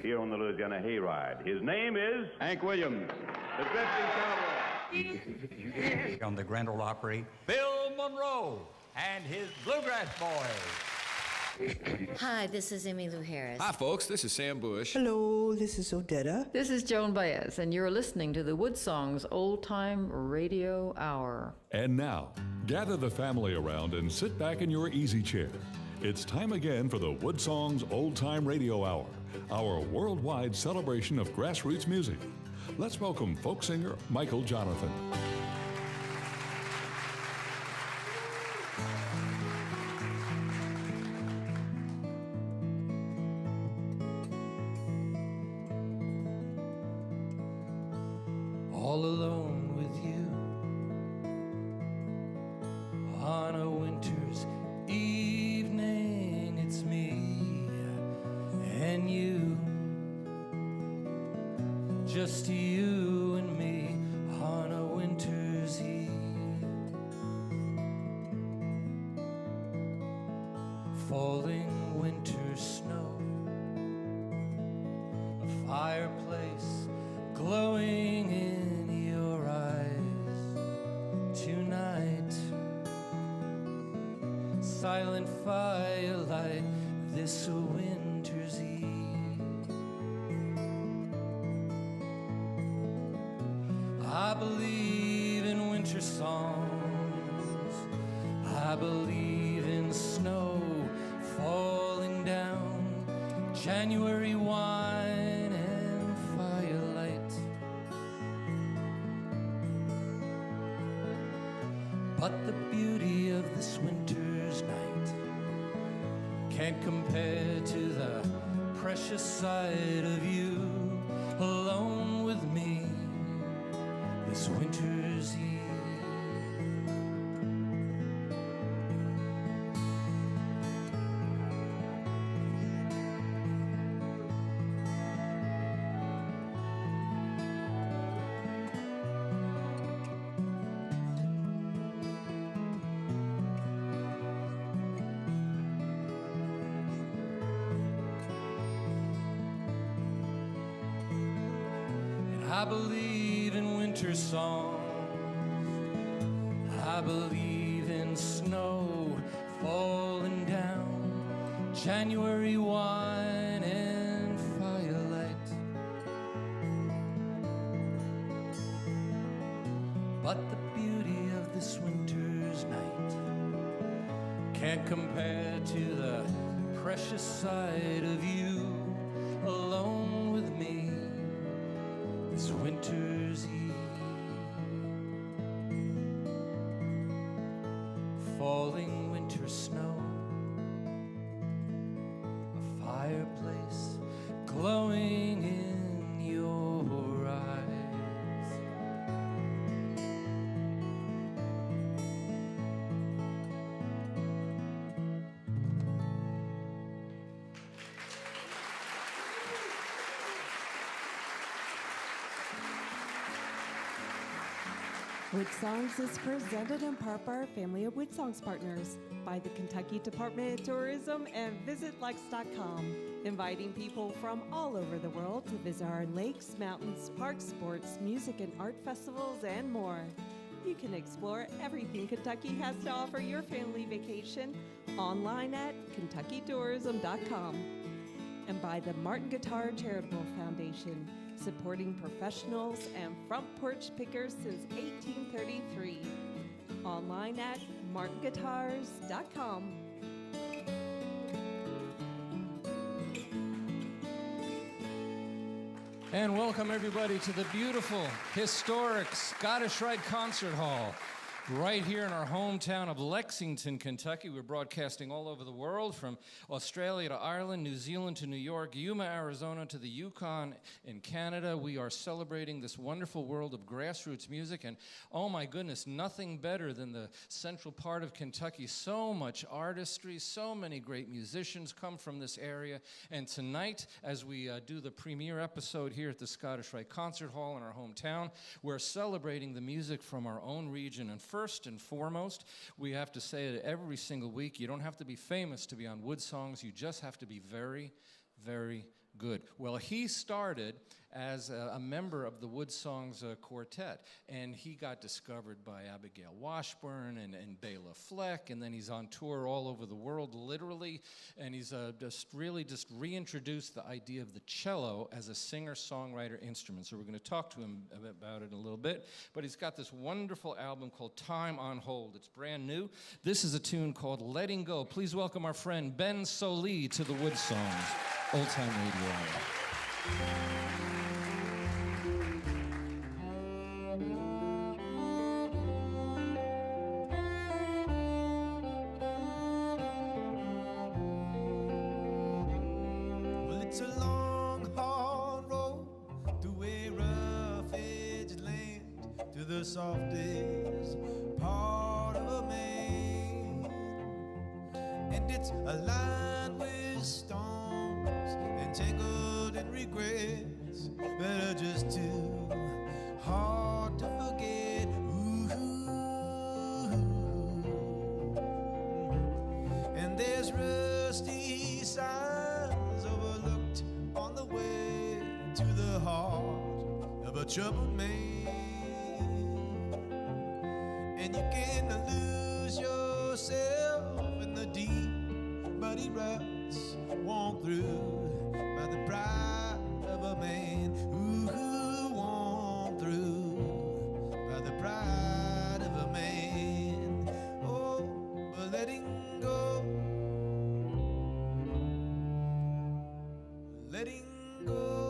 here on the Louisiana Hayride. His name is Hank Williams, the drifting cowboy. On the Grand Ole Opry, Bill Monroe and his Bluegrass Boys. Hi, this is Emmylou Harris. Hi, folks. This is Sam Bush. Hello, this is Odetta. This is Joan Baez, and you're listening to the WoodSongs Old Time Radio Hour. And now, gather the family around and sit back in your easy chair. It's time again for the WoodSongs Old Time Radio Hour, our worldwide celebration of grassroots music. Let's welcome folk singer Michael Jonathan. All alone with you on a winter's evening, it's me and you, just you and me on a winter's eve. Falling winter snow, a fireplace glowing in your eyes tonight, silent firelight this winter's eve. I believe in winter songs, I believe in snow falling down, January wine and firelight. But the beauty of this winter's night can't compare to the precious sight of you alone with me this winter's eve. I believe in winter songs, I believe in snow falling down, January wine and firelight. But the beauty of this winter's night can't compare to the precious sight of you alone with me this winter's eve. Falling winter snow, a fireplace glowing in your eyes. WoodSongs is presented in part by our family of WoodSongs partners, by the Kentucky Department of Tourism and VisitLex.com, inviting people from all over the world to visit our lakes, mountains, parks, sports, music and art festivals, and more. You can explore everything Kentucky has to offer your family vacation online at KentuckyTourism.com, and by the Martin Guitar Charitable Foundation, supporting professionals and front porch pickers since 1833. Online at martinguitars.com. And welcome everybody to the beautiful, historic Scottish Rite Concert Hall. Right here in our hometown of Lexington, Kentucky. We're broadcasting all over the world, from Australia to Ireland, New Zealand to New York, Yuma, Arizona to the Yukon in Canada. We are celebrating this wonderful world of grassroots music, and oh my goodness, nothing better than the central part of Kentucky. So much artistry, so many great musicians come from this area. And tonight, as we do the premiere episode here at the Scottish Rite Concert Hall in our hometown, we're celebrating the music from our own region. And first and foremost, we have to say it every single week, you don't have to be famous to be on WoodSongs, you just have to be very, Very good. Well, he started as a member of the WoodSongs Quartet, and he got discovered by Abigail Washburn and Bela Fleck, and then he's on tour all over the world, literally, and he's just reintroduced the idea of the cello as a singer-songwriter instrument. So we're going to talk to him about it in a little bit, but he's got this wonderful album called Time on Hold. It's brand new. This is a tune called Letting Go. Please welcome our friend Ben Sollee to the WoodSongs Old Time Radio Hour. Softest part of a man, and it's lined with storms and tangled in regrets that are just too hard to forget. Ooh. And there's rusty signs overlooked on the way to the heart of a troubled man. And you can lose yourself in the deep muddy ruts, walk through by the pride of a man. Ooh, walk through by the pride of a man. Oh, but letting go, letting go.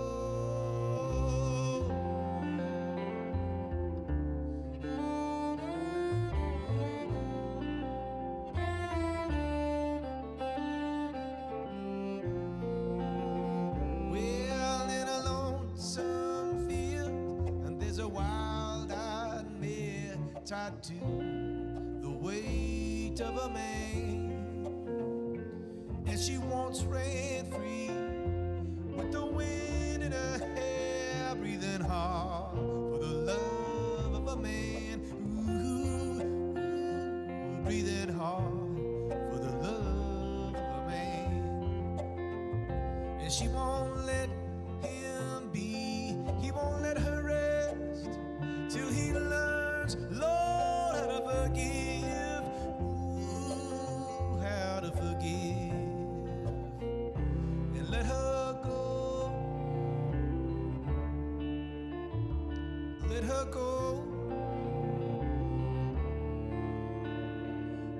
Tied to the weight of a man, and she once ran free with the wind in her hair, breathing hard for the love of a man. Ooh, breathing hard for the love of a man, and she won't let him be, he won't let her rest till he learns, Lord, how to forgive. Ooh, how to forgive. And let her go. Let her go.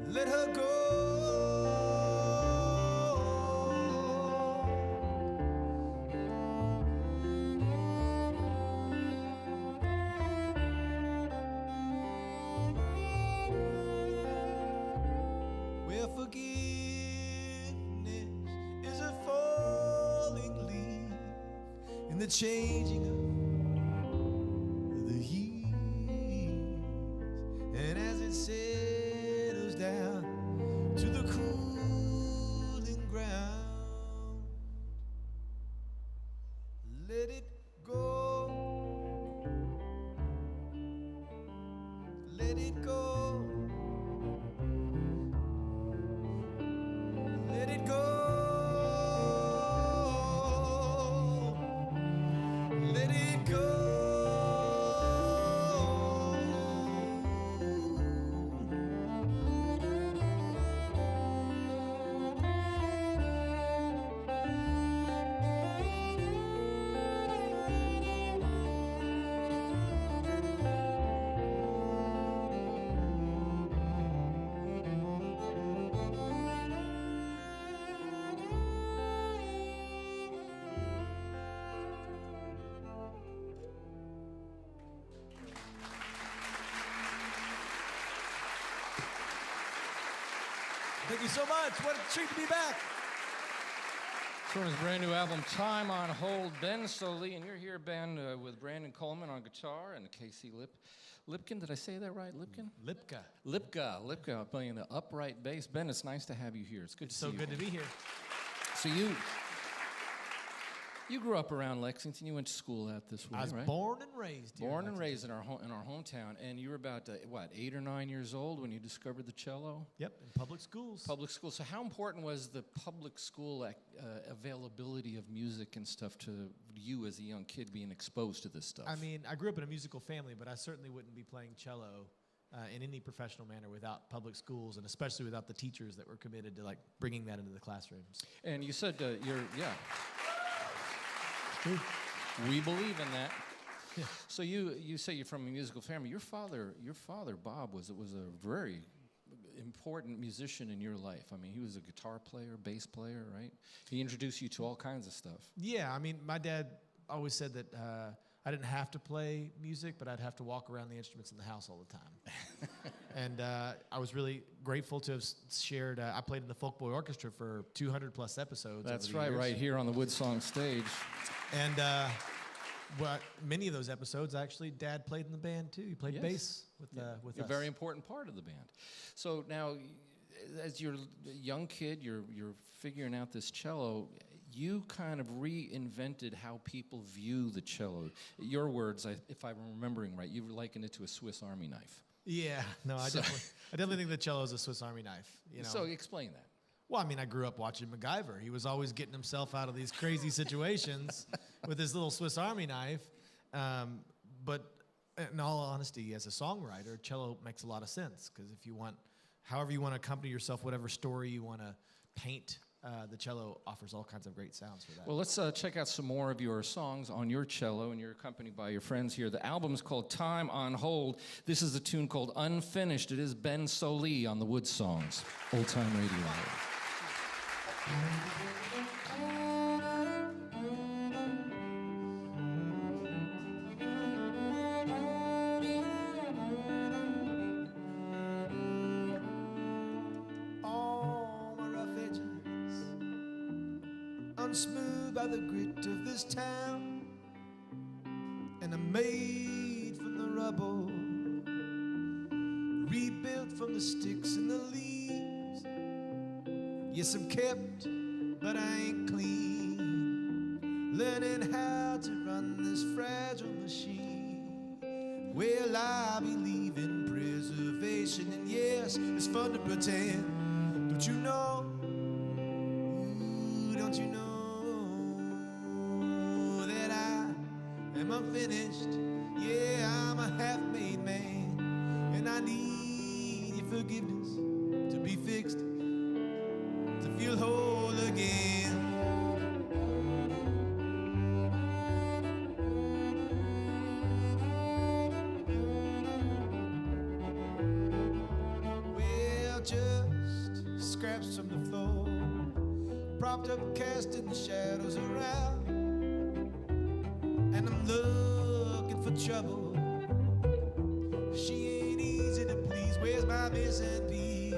Let her go. Forgiveness is a falling leaf in the changing of the years, and as it settles down to the cooling ground, let it go, let it go. Let it go. Let it go. Thank you so much. What a treat to be back. From his brand new album, Time on Hold, Ben Sollee, and you're here, Ben, with Brandon Coleman on guitar and Casey Lipkin. Did I say that right? Lipkin? Lipka playing the upright bass. Ben, it's nice to have you here. It's good to see you. So good to be here. So You grew up around Lexington. You went to school out this way, I was right? born and raised here. Born and raised in our hometown, and you were about what, 8 or 9 years old when you discovered the cello? Yep, in public schools. Public school. So how important was the public school availability of music and stuff to you as a young kid being exposed to this stuff? I mean, I grew up in a musical family, but I certainly wouldn't be playing cello in any professional manner without public schools, and especially without the teachers that were committed to like bringing that into the classrooms. And you said we believe in that. Yeah. So you say you're from a musical family. Your father Bob was a very important musician in your life. I mean, he was a guitar player, bass player, right? He introduced you to all kinds of stuff. Yeah, I mean, my dad always said that I didn't have to play music, but I'd have to walk around the instruments in the house all the time. And I was really grateful to have shared. I played in the Folk Boy Orchestra for 200 plus episodes. That's over the right, years. right here on the WoodSongs stage. And but many of those episodes, actually, Dad played in the band too. He played bass with us. A very important part of the band. So now, as you're a young kid, you're figuring out this cello. You kind of reinvented how people view the cello. Your words, if I'm remembering right, you likened it to a Swiss Army knife. Yeah, no, I definitely think the cello is a Swiss Army knife. You know? So explain that. Well, I mean, I grew up watching MacGyver. He was always getting himself out of these crazy situations with his little Swiss Army knife. But in all honesty, as a songwriter, cello makes a lot of sense because if you want, however you want to accompany yourself, whatever story you want to paint, the cello offers all kinds of great sounds for that. Well, let's check out some more of your songs on your cello, and you're accompanied by your friends here. The album is called Time on Hold. This is a tune called Unfinished. It is Ben Sollee on the WoodSongs Old Time Radio Hour. Smooth by the grit of this town, and I'm made from the rubble, rebuilt from the sticks and the leaves. Yes, I'm kept, but I ain't clean, learning how to run this fragile machine. Well, I believe in preservation, and yes, it's fun to pretend. Don't you know? Ooh, don't you know? I'm finished, yeah, I'm a half-made man, and I need your forgiveness to be fixed, to feel whole again. Well, just scraps from the floor, propped up, casting the shadows around. And I'm looking for trouble. She ain't easy to please. Where's my missing piece?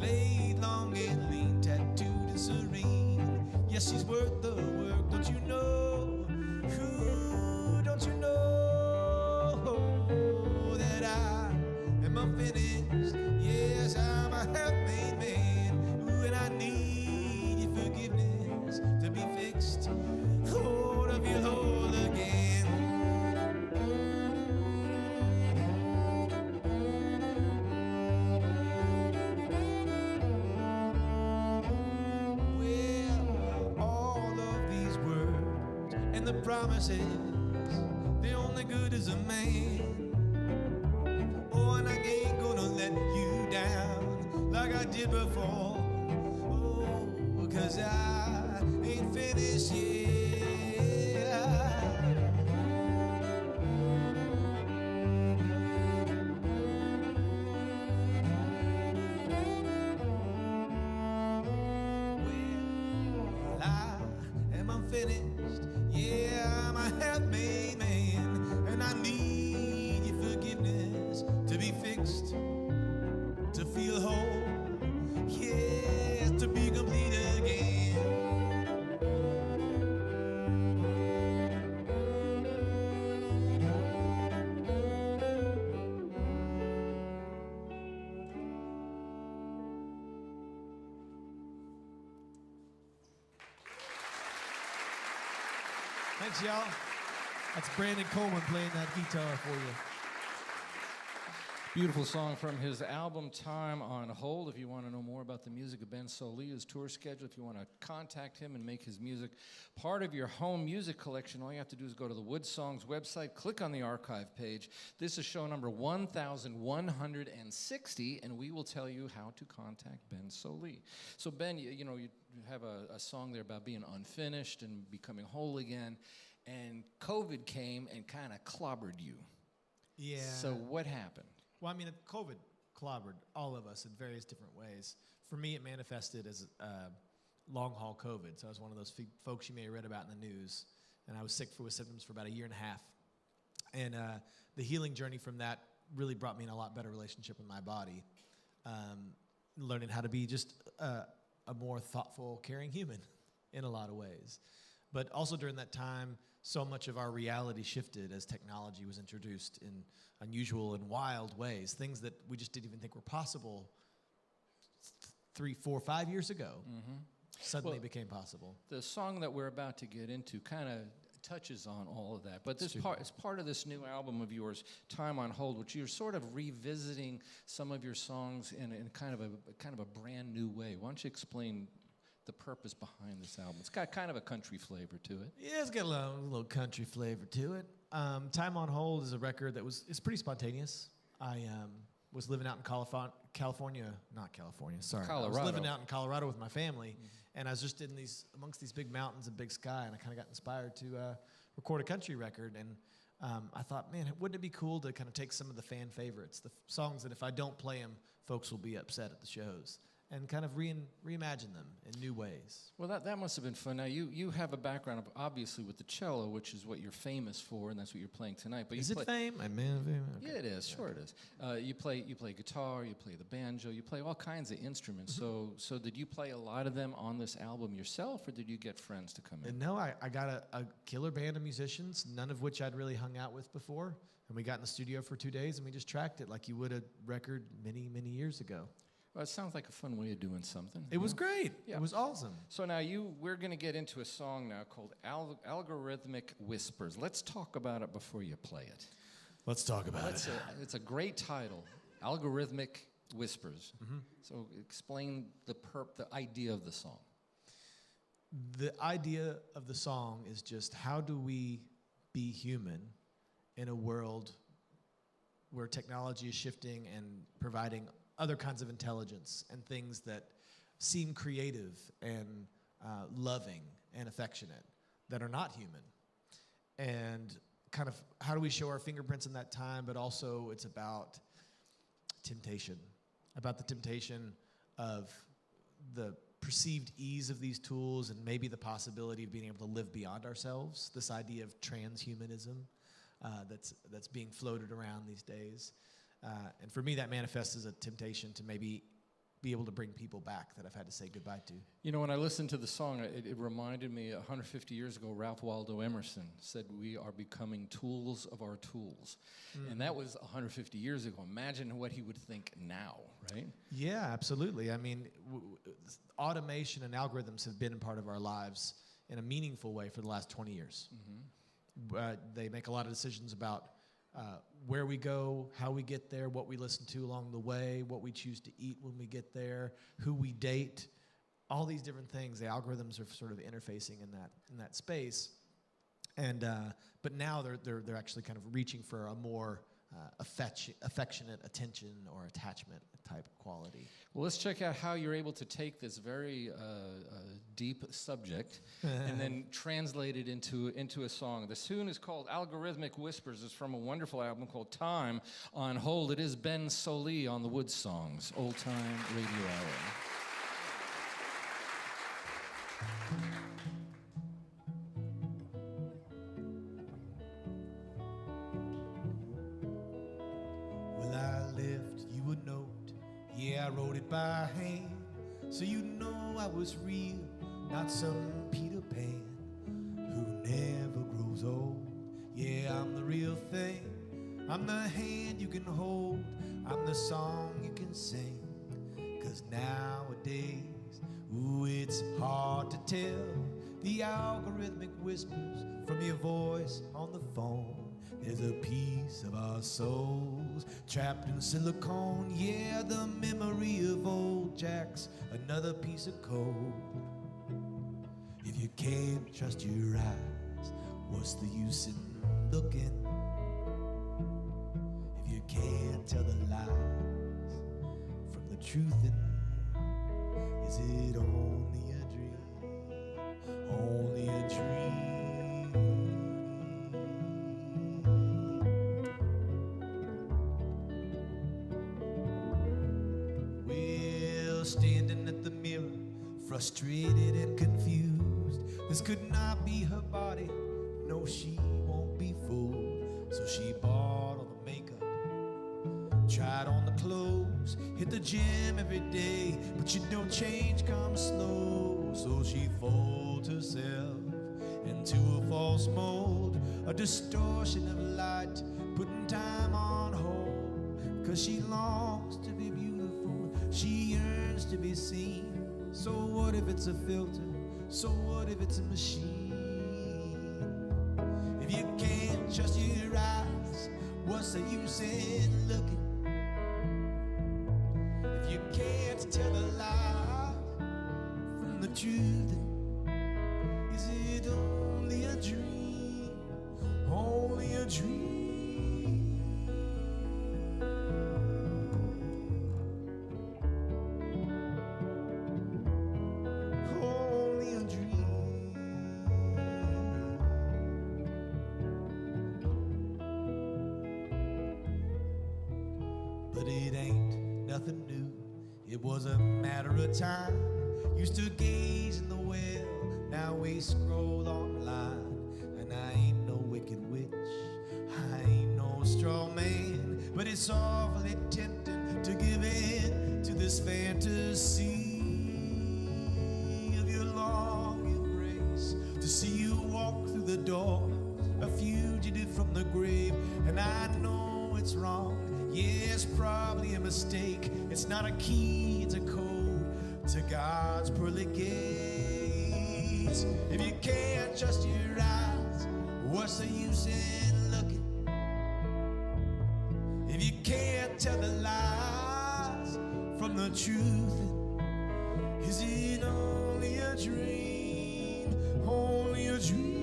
Laid long and lean, tattooed and serene. Yes, she's worth the work, don't you know? Ooh, don't you know that I am unfinished? Yes, I'm a half-made man. Ooh, and I need your forgiveness to be fixed. Feel whole again. Well, all of these words and the promises, they're only good as a man. Oh, and I ain't gonna let you down like I did before. Oh, 'cause I ain't finished yet. Finished, yeah, I'm a half-made man, and I need your forgiveness to be fixed, to feel whole, yeah, to be complete again. Thanks, y'all. That's Brandon Coleman playing that guitar for you. Beautiful song from his album Time on Hold. If you want to know more about the music of Ben Sollee, his tour schedule, if you want to contact him and make his music part of your home music collection, all you have to do is go to the WoodSongs website, click on the archive page. This is show number 1160, and we will tell you how to contact Ben Sollee. So Ben, you have a song there about being unfinished and becoming whole again, and COVID came and kind of clobbered you. Yeah. So what happened? Well, I mean, COVID clobbered all of us in various different ways. For me, it manifested as long-haul COVID. So I was one of those folks you may have read about in the news. And I was sick with symptoms for about a year and a half. And the healing journey from that really brought me in a lot better relationship with my body. Learning how to be just a more thoughtful, caring human in a lot of ways. But also during that time, so much of our reality shifted as technology was introduced in unusual and wild ways, things that we just didn't even think were possible 3, 4, 5 years ago. Suddenly became possible. The song that we're about to get into kind of touches on all of that, but it's part of this new album of yours, Time on Hold, which you're sort of revisiting some of your songs in kind of a brand new way. Why don't you explain the purpose behind this album? It's got kind of a country flavor to it. Yeah, it's got a little country flavor to it. Time on Hold is a record that it's pretty spontaneous. I was living out in Colorado. I was living out in Colorado with my family, and I was just amongst these big mountains and big sky, and I kind of got inspired to record a country record. And I thought, man, wouldn't it be cool to kind of take some of the fan favorites, the songs that if I don't play them, folks will be upset at the shows, and kind of reimagine them in new ways. Well, that must have been fun. Now, you have a background, obviously, with the cello, which is what you're famous for, and that's what you're playing tonight. But is it fame? I mean, okay. Yeah, it is. Sure, it is. You play guitar, you play the banjo, you play all kinds of instruments. So did you play a lot of them on this album yourself, or did you get friends to come in? No, I got a killer band of musicians, none of which I'd really hung out with before. And we got in the studio for 2 days, and we just tracked it like you would a record many, many years ago. Well, it sounds like a fun way of doing something. It was great. Yeah. It was awesome. So now we're going to get into a song now called Algorithmic Whispers. Let's talk about it before you play it. Let's talk about it. It's a great title, Algorithmic Whispers. So explain the idea of the song. The idea of the song is just how do we be human in a world where technology is shifting and providing other kinds of intelligence and things that seem creative and loving and affectionate that are not human. And kind of how do we show our fingerprints in that time, but also it's about temptation, about the temptation of the perceived ease of these tools and maybe the possibility of being able to live beyond ourselves, this idea of transhumanism that's being floated around these days. And for me, that manifests as a temptation to maybe be able to bring people back that I've had to say goodbye to. You know, when I listened to the song, it reminded me 150 years ago, Ralph Waldo Emerson said, "We are becoming tools of our tools." And that was 150 years ago. Imagine what he would think now, right? Yeah, absolutely. I mean, automation and algorithms have been a part of our lives in a meaningful way for the last 20 years. They make a lot of decisions about where we go, how we get there, what we listen to along the way, what we choose to eat when we get there, who we date, all these different things. The algorithms are sort of interfacing in that space, and but now they're actually kind of reaching for a more affectionate attention or attachment type quality. Well, let's check out how you're able to take this very deep subject and then translate it into a song. The tune is called Algorithmic Whispers. It's from a wonderful album called Time on Hold. It is Ben Sollee on the WoodSongs Old Time Radio Hour. I wrote it by hand, so you know I was real, not some Peter Pan who never grows old. Yeah, I'm the real thing. I'm the hand you can hold. I'm the song you can sing. 'Cause nowadays, ooh, it's hard to tell the algorithmic whispers from your voice on the phone. There's a piece of our souls trapped in silicone. Yeah, the memory of old Jack's another piece of code. If you can't trust your eyes, what's the use in looking? If you can't tell the lies from the truth, then is it only a dream? Only a dream? Well, standing at the mirror, frustrated and confused, this could not be her body. No, she won't be fooled. So she bought all the makeup, tried on the clothes, hit the gym every day, but you know change comes slow. So she folds herself into a false mold, a distortion of light, putting time on hold. Cause she longs to be beautiful, she yearns to be seen. So what if it's a filter? So what if it's a machine? If you can't trust your eyes, what's the use in looking? If you can't tell the lie from the truth, is it only a dream? Only a dream? Only a dream. But it ain't nothing new. It was a matter of time. Used to gaze in the well, now we scroll online. And I ain't no wicked witch, I ain't no straw man, but it's awfully tempting to give in to this fantasy of your long embrace, to see you walk through the door, a fugitive from the grave. And I know it's wrong, yeah, it's probably a mistake. It's not a key, it's a code to God's pearly gates. If you can't trust your eyes, what's the use in looking? If you can't tell the lies from the truth, is it only a dream? Only a dream?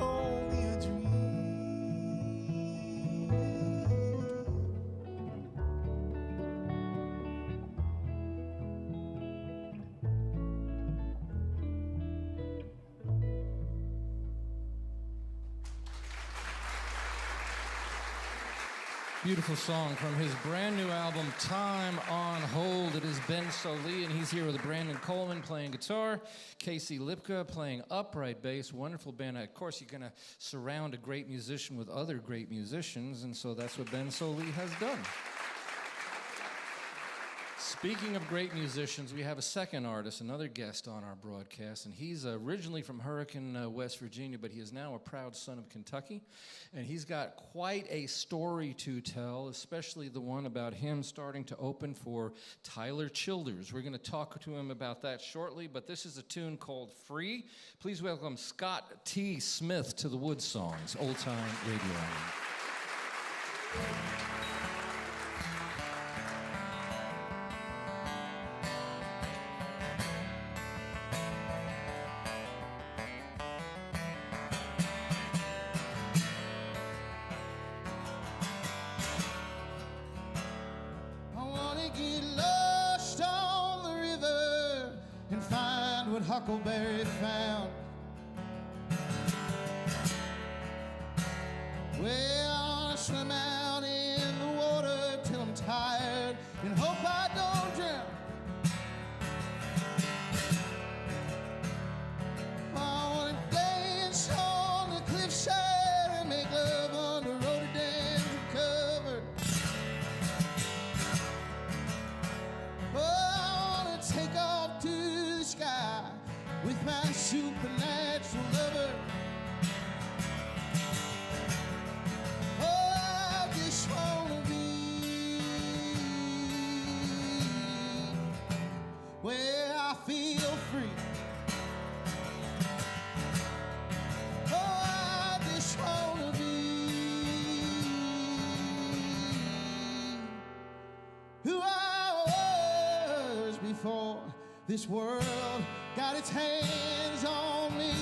Only a dream. Beautiful song from his brand new album, Time on Hold. It is Ben Sollee, and he's here with Brandon Coleman playing guitar, Casey Lipka playing upright bass. Wonderful band. Of course, you're going to surround a great musician with other great musicians, and so that's what Ben Sollee has done. Speaking of great musicians, we have a second artist, another guest on our broadcast, and he's originally from Hurricane, West Virginia, but he is now a proud son of Kentucky, and he's got quite a story to tell, especially the one about him starting to open for Tyler Childers. We're going to talk to him about that shortly, but this is a tune called Free. Please welcome Scott T. Smith to the WoodSongs Old Time Radio Hour. Huckleberry found. Well, I swim out in the water till I'm tired and hope I don't drown. I wanna dance on the cliffside and make love under rhododendron cover. Oh, I wanna take off to the sky with my supernatural lover. Oh, I just wanna be where I feel free. Oh, I just wanna be who I was before this world got its hands on me.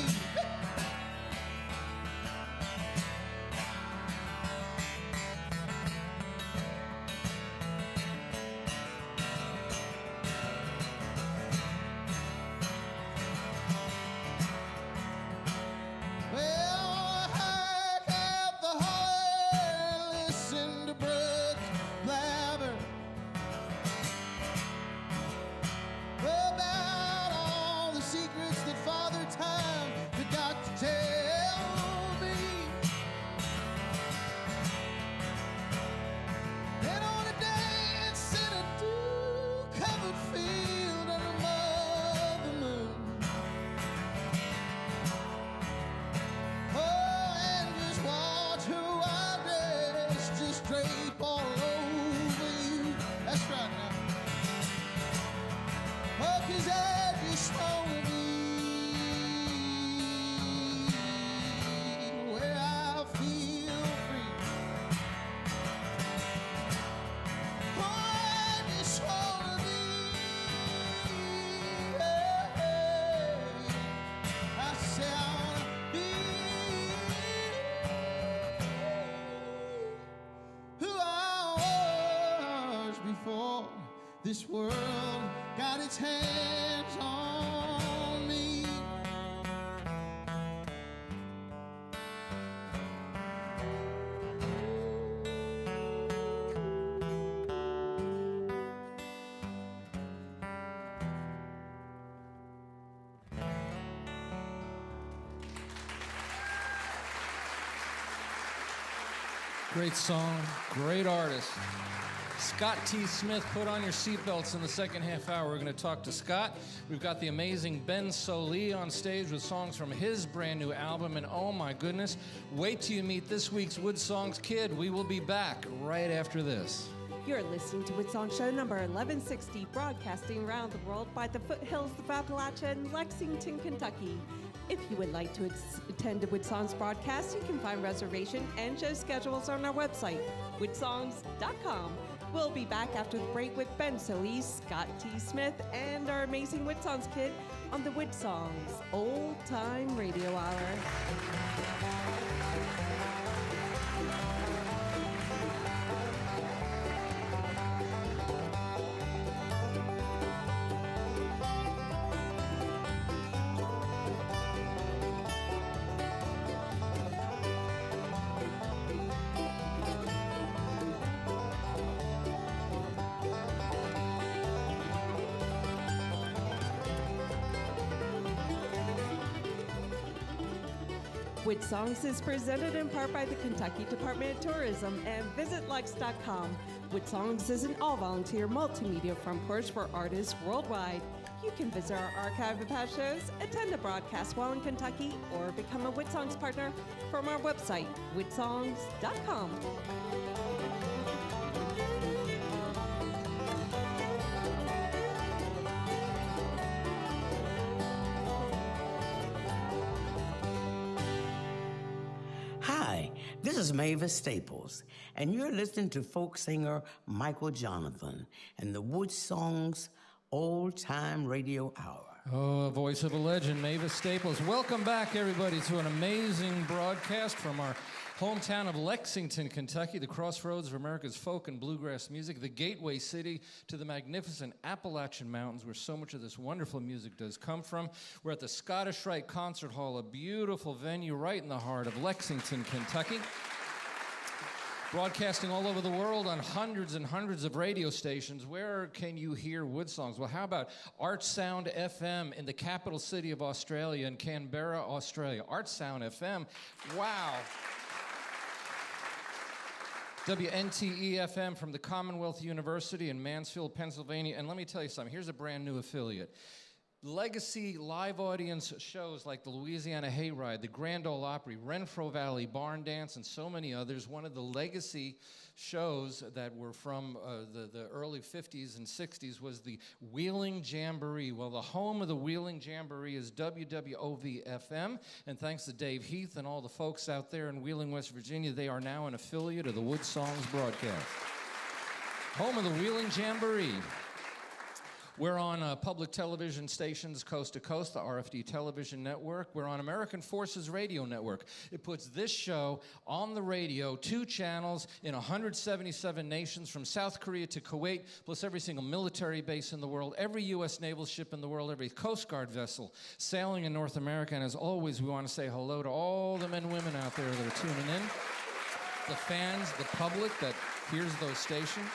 This world got its hands on me. Great song, great artist. Scott T. Smith, put on your seatbelts in the second half hour. We're going to talk to Scott. We've got the amazing Ben Sollee on stage with songs from his brand new album. And oh my goodness, wait till you meet this week's WoodSongs kid. We will be back right after this. You're listening to WoodSong Show number 1160, broadcasting around the world by the foothills of Appalachia in Lexington, Kentucky. If you would like to attend a WoodSongs broadcast, you can find reservation and show schedules on our website, woodsongs.com. We'll be back after the break with Ben Sollee, Scott T. Smith, and our amazing WoodSongs kid on the WoodSongs Old Time Radio Hour. WoodSongs is presented in part by the Kentucky Department of Tourism and VisitLex.com. WoodSongs is an all-volunteer multimedia front porch for artists worldwide. You can visit our archive of past shows, attend a broadcast while in Kentucky, or become a WoodSongs partner from our website, woodsongs.com. This is Mavis Staples, and you're listening to folk singer Michael Jonathan and the WoodSongs Old Time Radio Hour. Oh, voice of a legend, Mavis Staples. Welcome back, everybody, to an amazing broadcast from our hometown of Lexington, Kentucky, the crossroads of America's folk and bluegrass music, the gateway city to the magnificent Appalachian Mountains, where so much of this wonderful music does come from. We're at the Scottish Rite Concert Hall, a beautiful venue right in the heart of Lexington, Kentucky. Broadcasting all over the world on hundreds and hundreds of radio stations. Where can you hear WoodSongs? Well, how about Art Sound FM in the capital city of Australia, in Canberra, Australia? Art Sound FM, wow. WNTE FM from the Commonwealth University in Mansfield, Pennsylvania. And let me tell you something, here's a brand new affiliate. legacy live audience shows like the Louisiana Hayride, the Grand Ole Opry, Renfro Valley Barn Dance, and so many others. One of the legacy shows that were from the early 50s and 60s was the Wheeling Jamboree. Well, the home of the Wheeling Jamboree is WWOV-FM, and thanks to Dave Heath and all the folks out there in Wheeling, West Virginia, they are now an affiliate of the WoodSongs broadcast. Home of the Wheeling Jamboree. We're on public television stations coast to coast, the RFD Television Network. We're on American Forces Radio Network. It puts this show on the radio, 2 channels in 177 nations, from South Korea to Kuwait, plus every single military base in the world, every U.S. naval ship in the world, every Coast Guard vessel sailing in North America. And as always, we want to say hello to all the men and women out there that are tuning in, the fans, the public that hears those stations.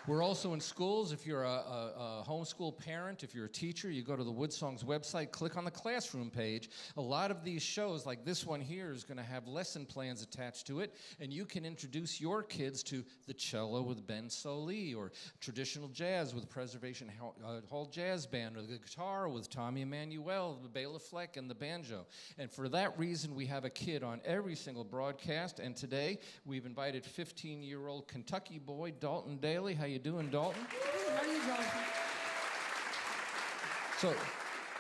We're also in schools. If you're a homeschool parent, if you're a teacher, you go to the WoodSongs website, click on the classroom page. A lot of these shows, like this one here, is going to have lesson plans attached to it, and you can introduce your kids to the cello with Ben Sollee, or traditional jazz with Preservation Hall Jazz Band, or the guitar with Tommy Emmanuel, the Bela Fleck, and the banjo. And for that reason, we have a kid on every single broadcast, and today we've invited 15-year-old Kentucky boy, Dalton Daly. How you doing, Dalton? How are you, Jonathan? So,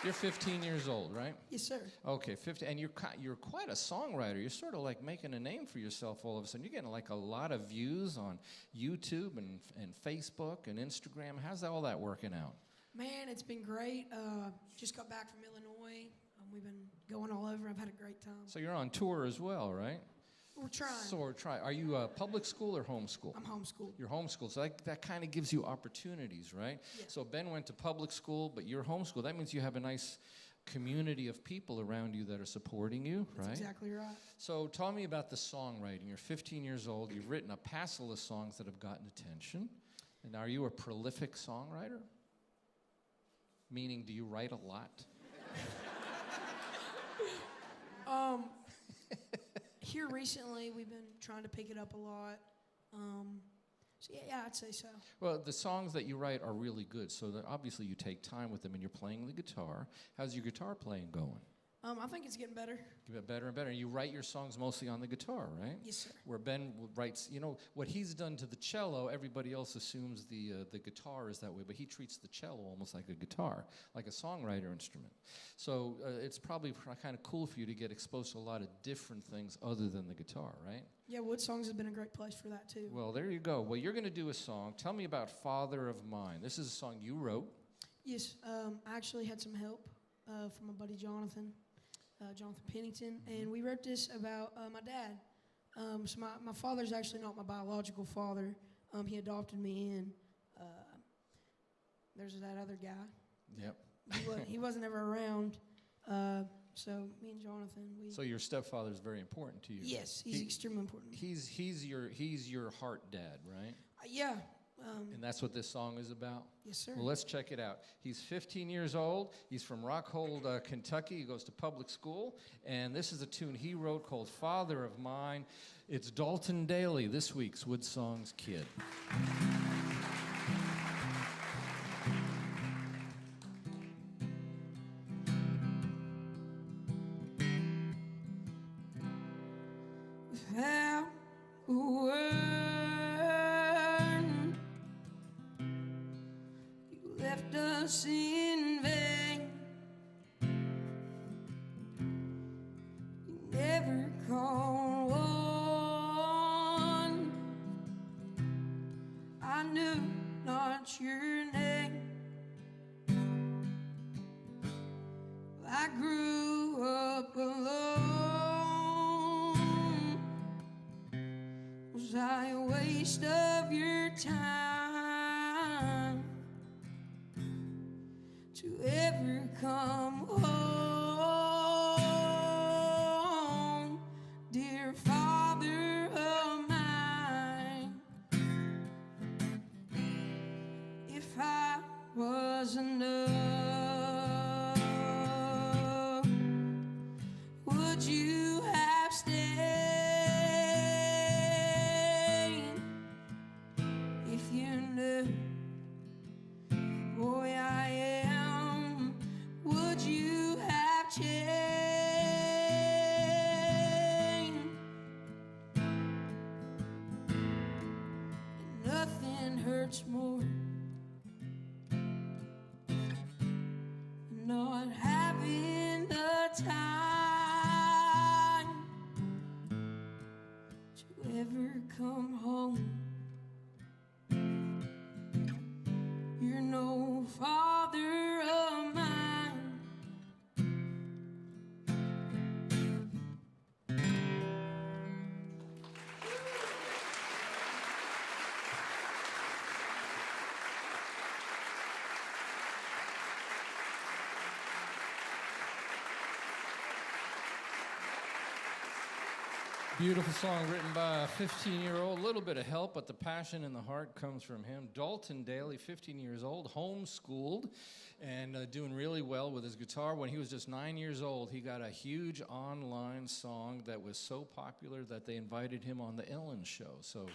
you're 15 years old, right? Yes, sir. Okay, 15, and you're quite a songwriter. You're sort of like making a name for yourself all of a sudden. You're getting like a lot of views on YouTube and Facebook and Instagram. How's all that working out? Man, it's been great. Just got back from Illinois. We've been going all over. I've had a great time. So you're on tour as well, right? We're trying. So we're trying. Are you public school or homeschool? I'm homeschooled. You're homeschooled, so that kind of gives you opportunities, right? Yeah. So Ben went to public school, but you're homeschooled. That means you have a nice community of people around you that are supporting you, right? That's exactly right. So tell me about the songwriting. You're 15 years old. You've written a passel of songs that have gotten attention. And are you a prolific songwriter? Meaning, do you write a lot? Here recently, we've been trying to pick it up a lot. So yeah, I'd say so. Well, the songs that you write are really good, so that obviously you take time with them and you're playing the guitar. How's your guitar playing going? I think it's getting better. Get better and better. And you write your songs mostly on the guitar, right? Yes, sir. Where Ben writes, you know, what he's done to the cello, everybody else assumes the guitar is that way, but he treats the cello almost like a guitar, like a songwriter instrument. So it's probably kind of cool for you to get exposed to a lot of different things other than the guitar, right? Yeah, WoodSongs has been a great place for that, too. Well, there you go. Well, you're going to do a song. Tell me about Father of Mine. This is a song you wrote. Yes, I actually had some help from my buddy Jonathan Pennington, and we wrote this about my dad. So my father's actually not my biological father. He adopted me in. There's that other guy. Yep. He wasn't ever around. So me and Jonathan, So your stepfather is very important to you. Yes, he's extremely important. He's your heart dad, right? Yeah. And that's what this song is about? Yes, sir. Well, let's check it out. He's 15 years old. He's from Rockhold, Kentucky. He goes to public school. And this is a tune he wrote called Father of Mine. It's Dalton Daly, this week's WoodSongs Kid. Left us in vain. You never called one. I knew not your name. I grew up alone. Was I a waste of your time to ever come home, dear Father of mine? If I was enough, would you have stayed? If you knew, boy, I am hurts more. Not having the time to ever come home. You're no father of mine. Beautiful song written by a 15-year-old. A little bit of help, but the passion and the heart comes from him. Dalton Daly, 15 years old, homeschooled, and doing really well with his guitar. When he was just 9 years old, he got a huge online song that was so popular that they invited him on the Ellen Show. So,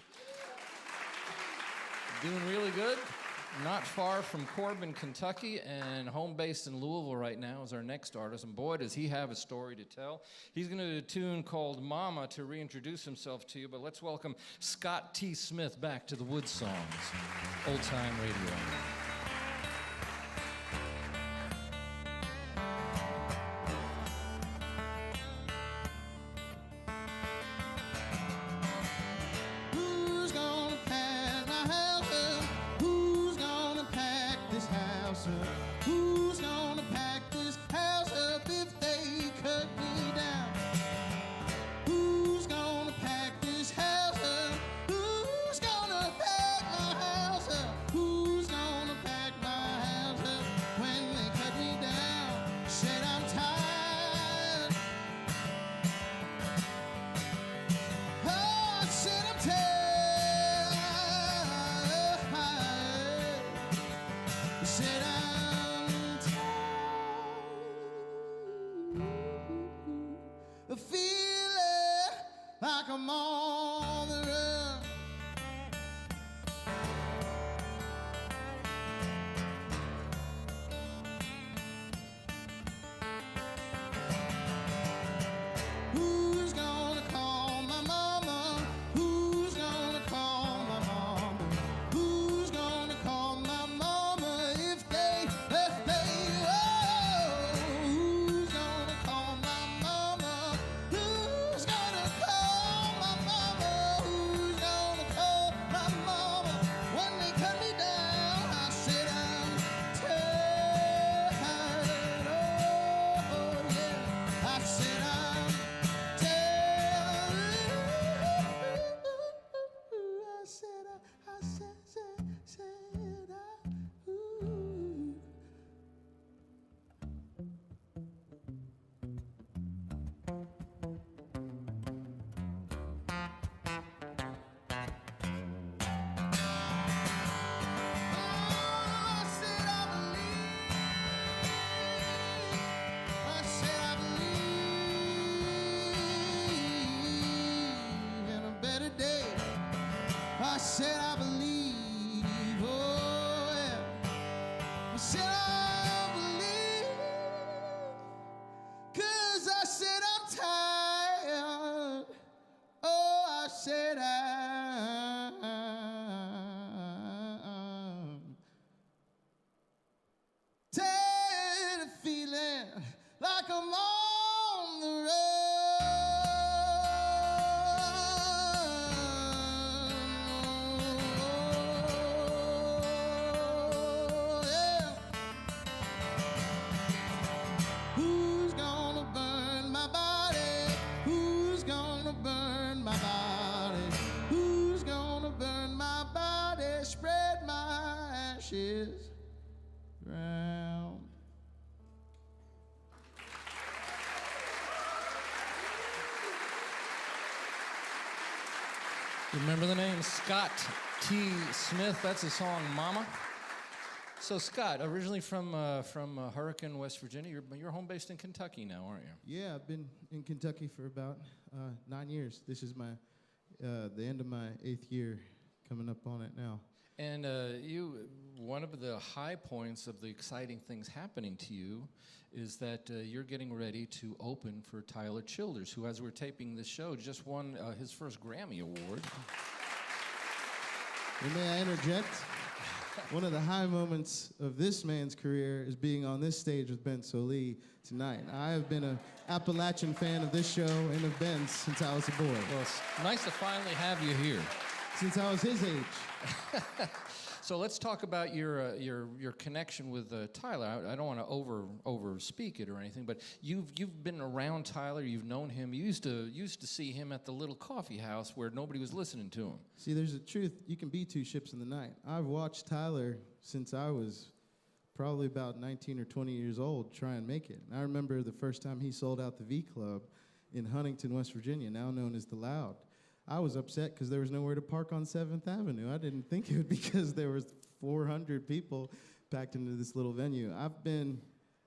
doing really good. Not far from Corbin, Kentucky, and home based in Louisville right now is our next artist. And boy, does he have a story to tell. He's going to do a tune called Mama to reintroduce himself to you. But let's welcome Scott T. Smith back to the WoodSongs Old Time Radio. Who's gonna pack this house up if they cut me down? Who's gonna pack this house up? Who's gonna pack my house up? Who's gonna pack my house up when they cut me down? Said I'm tired. Oh, I said I'm tired. Said I'm feeling like I'm on the run. Who's gonna call my mama? Who's gonna call my mama? Who's gonna call my mama if they oh, who's gonna call my mama? Who's gonna call my mama? Who's gonna call my mama when they cut me down? I said I'm tired. Oh yeah, I said I'm tired. I said ooh. I said I believe, oh yeah. I said I believe, 'cause I said I'm tired. Oh, I said I'm tired of feeling like I'm on the road. Who's gonna burn my body? Who's gonna burn my body? Who's gonna burn my body? Spread my ashes round. Remember the name Scott T. Smith? That's his song Mama. So Scott, originally from Hurricane, West Virginia, you're home based in Kentucky now, aren't you? Yeah, I've been in Kentucky for about 9 years. This is my the end of my 8th year, coming up on it now. And one of the high points of the exciting things happening to you is that you're getting ready to open for Tyler Childers, who, as we're taping this show, just won his first Grammy Award. And may I interject? One of the high moments of this man's career is being on this stage with Ben Sollee tonight. I have been an Appalachian fan of this show and of Ben's since I was a boy. Well, it's nice to finally have you here. Since I was his age. So let's talk about your connection with Tyler. I don't want to over speak it or anything, but you've been around Tyler. You've known him. You used to see him at the little coffee house where nobody was listening to him. See, there's a truth. You can be two ships in the night. I've watched Tyler since I was probably about 19 or 20 years old try and make it. And I remember the first time he sold out the V Club in Huntington, West Virginia, now known as The Loud. I was upset because there was nowhere to park on 7th Avenue. I didn't think it would because there was 400 people packed into this little venue. I've been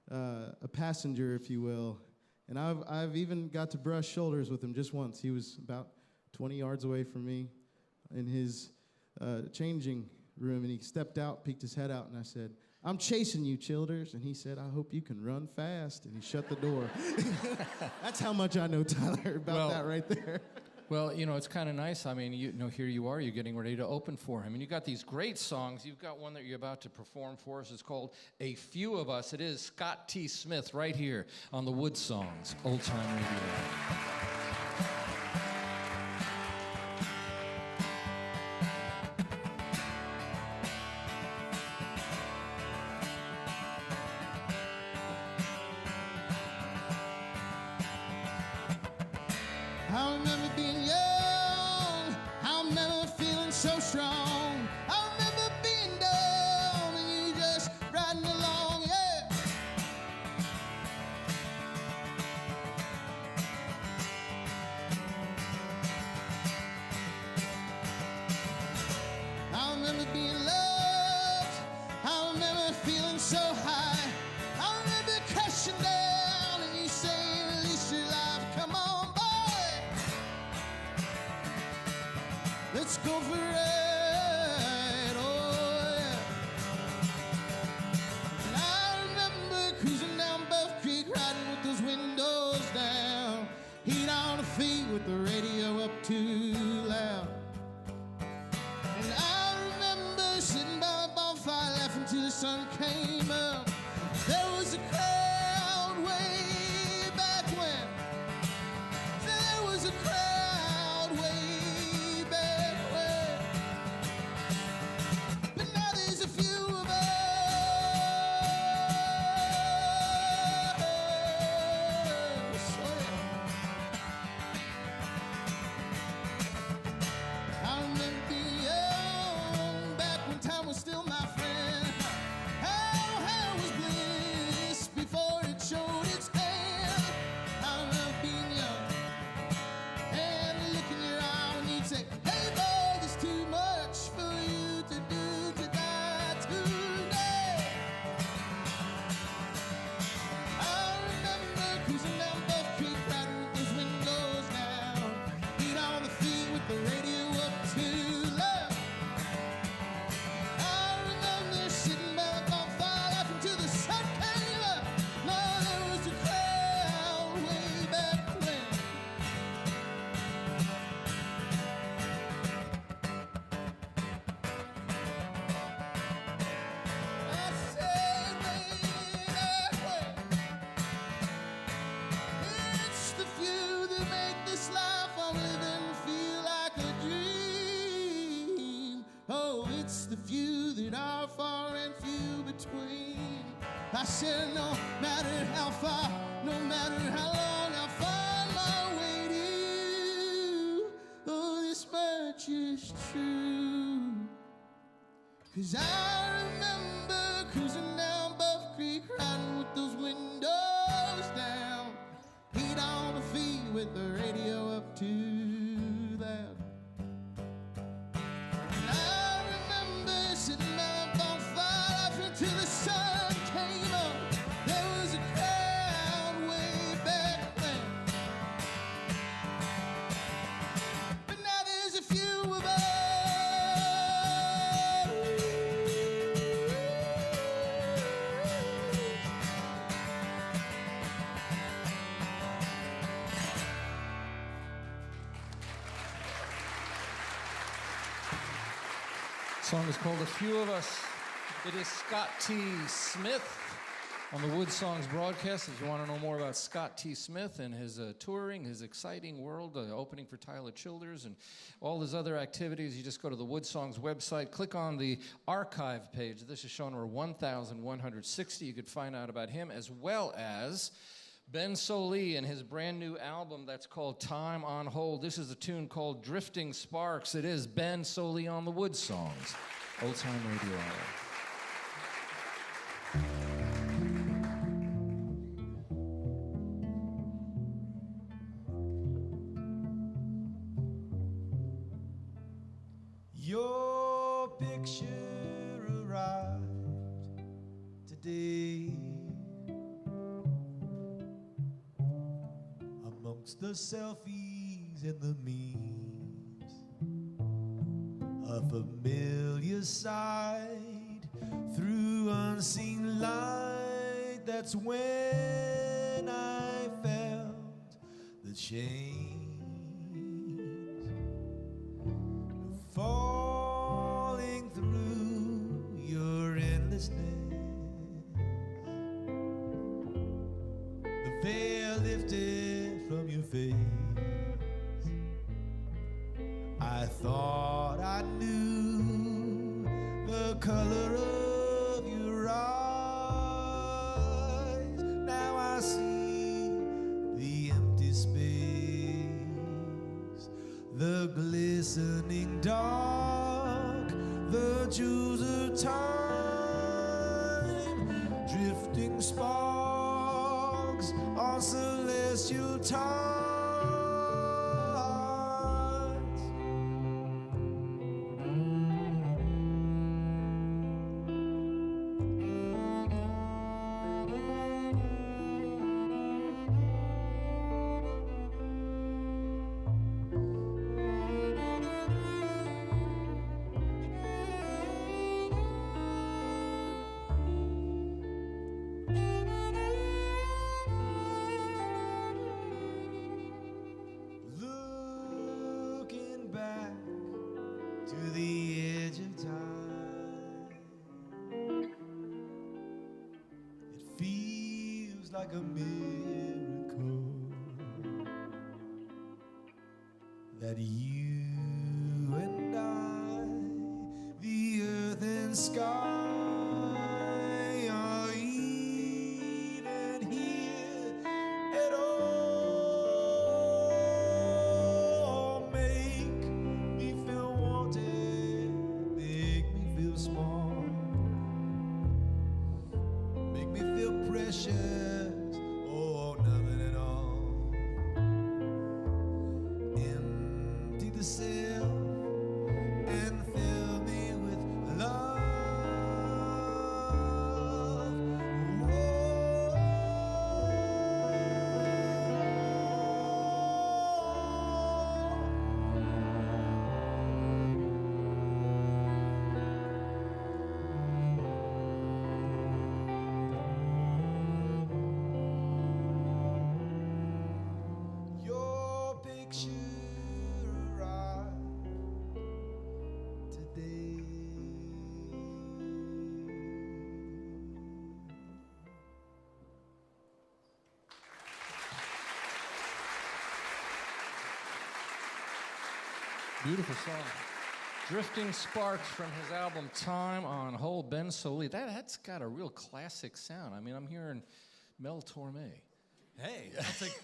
a passenger, if you will, and I've even got to brush shoulders with him just once. He was about 20 yards away from me in his changing room, and he stepped out, peeked his head out, and I said, "I'm chasing you, Childers." And he said, "I hope you can run fast." And he shut the door. That's how much I know Tyler about that right there. Well, you know, it's kind of nice. I mean, you know, here you are. You're getting ready to open for him. And you got these great songs. You've got one that you're about to perform for us. It's called A Few of Us. It is Scott T. Smith right here on the WoodSongs Old Time Radio. I remember being young, I remember feeling so strong. I remember being down and you just riding along, yeah. I remember being loved, I remember feeling so high. I remember crashing down and you saying, "At least you're alive, come on, boy. Let's go for it, oh yeah." And I remember cruising down Buff Creek, riding with those windows down, heat on the feet with the radio up too loud. And I remember sitting by a bonfire laughing till the sun came up. There was a crowd way back when. There was a crowd way back when. But now there's a few of us. I remember being young back when time was still my friend. How was bliss before it showed its hand. I remember being young and the look in your eye when you'd say, "Hey boy, there's too much for you to do to die today." I remember cruising down Buff Creek, riding with those windows down, heat on the feet with the radio up too loud. I remember sitting by the bonfire laughing till the sun came up. No, there was a crowd way back when. I said way back when. It's the few that make this life I'm living feel like a dream. Oh, it's the few that are far and few between. I said no matter how far, no matter how long, I'll find my way to you. Oh, this much is true. 'Cause I remember cruising down Buff Creek, riding with those windows down, heat on the feet with the radio up too loud. And I remember sitting by a bonfire laughing till the sun came up. There was a crowd way back when. But now there's a few of us. The song is called A Few of Us. It is Scott T. Smith on the WoodSongs broadcast. If you want to know more about Scott T. Smith and his touring, his exciting world, opening for Tyler Childers, and all his other activities, you just go to the WoodSongs website, click on the archive page. This is show number 1160. You could find out about him, as well as Ben Sollee and his brand new album that's called Time on Hold. This is a tune called Drifting Sparks. It is Ben Sollee on the WoodSongs Old Time Radio Hour. Your picture arrived today amongst the selfies and the memes. A familiar sight through unseen light. That's when I felt the change. Falling through your endlessness, the veil lifted from your face. I thought I knew the color of your eyes. Now I see the empty space, the glistening dark, the jewels of time, drifting sparks on celestial tides. Like a miracle that you and I, the earth and sky, are even here at all. Make me feel wanted, make me feel small, make me feel precious. Beautiful song. Drifting Sparks from his album Time on Hold, Ben Sollee. That's got a real classic sound. I mean, I'm hearing Mel Torme. Hey,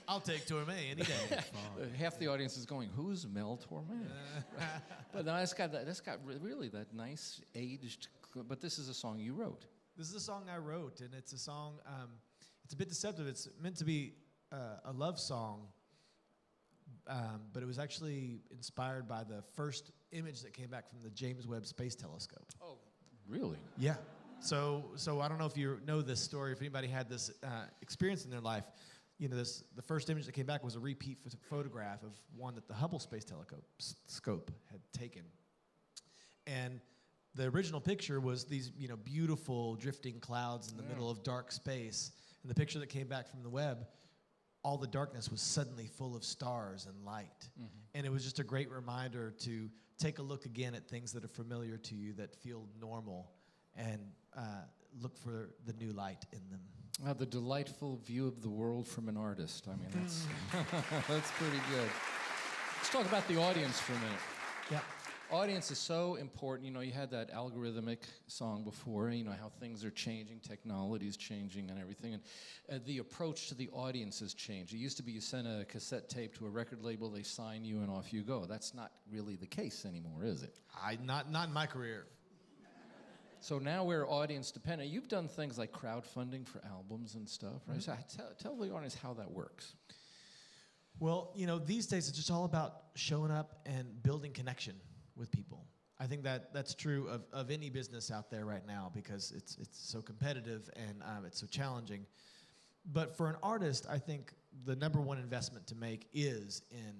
I'll take Torme any day. Half the audience is going, "Who's Mel Torme?" But no, that's got really that nice aged. But this is a song you wrote. This is a song I wrote, and it's a song. It's a bit deceptive. It's meant to be a love song, but it was actually inspired by the first image that came back from the James Webb Space Telescope. Oh, really? Yeah. So I don't know if you know this story, if anybody had this experience in their life. You know, the first image that came back was a repeat photograph of one that the Hubble Space Telescope had taken. And the original picture was these, beautiful drifting clouds in the middle of dark space. And the picture that came back from the web, all the darkness was suddenly full of stars and light. Mm-hmm. And it was just a great reminder to take a look again at things that are familiar to you, that feel normal, and look for the new light in them. The delightful view of the world from an artist. I mean, that's that's pretty good. Let's talk about the audience for a minute. Yeah. Audience is so important. You know, you had that algorithmic song before, you know, how things are changing, technology is changing and everything. And the approach to the audience has changed. It used to be you send a cassette tape to a record label, they sign you, and off you go. That's not really the case anymore, is it? Not in my career. So now we're audience dependent. You've done things like crowdfunding for albums and stuff, right? Mm-hmm. So tell the audience how that works. Well, you know, these days it's just all about showing up and building connection with people. I think that's true of any business out there right now because it's so competitive and it's so challenging. But for an artist, I think the number one investment to make is in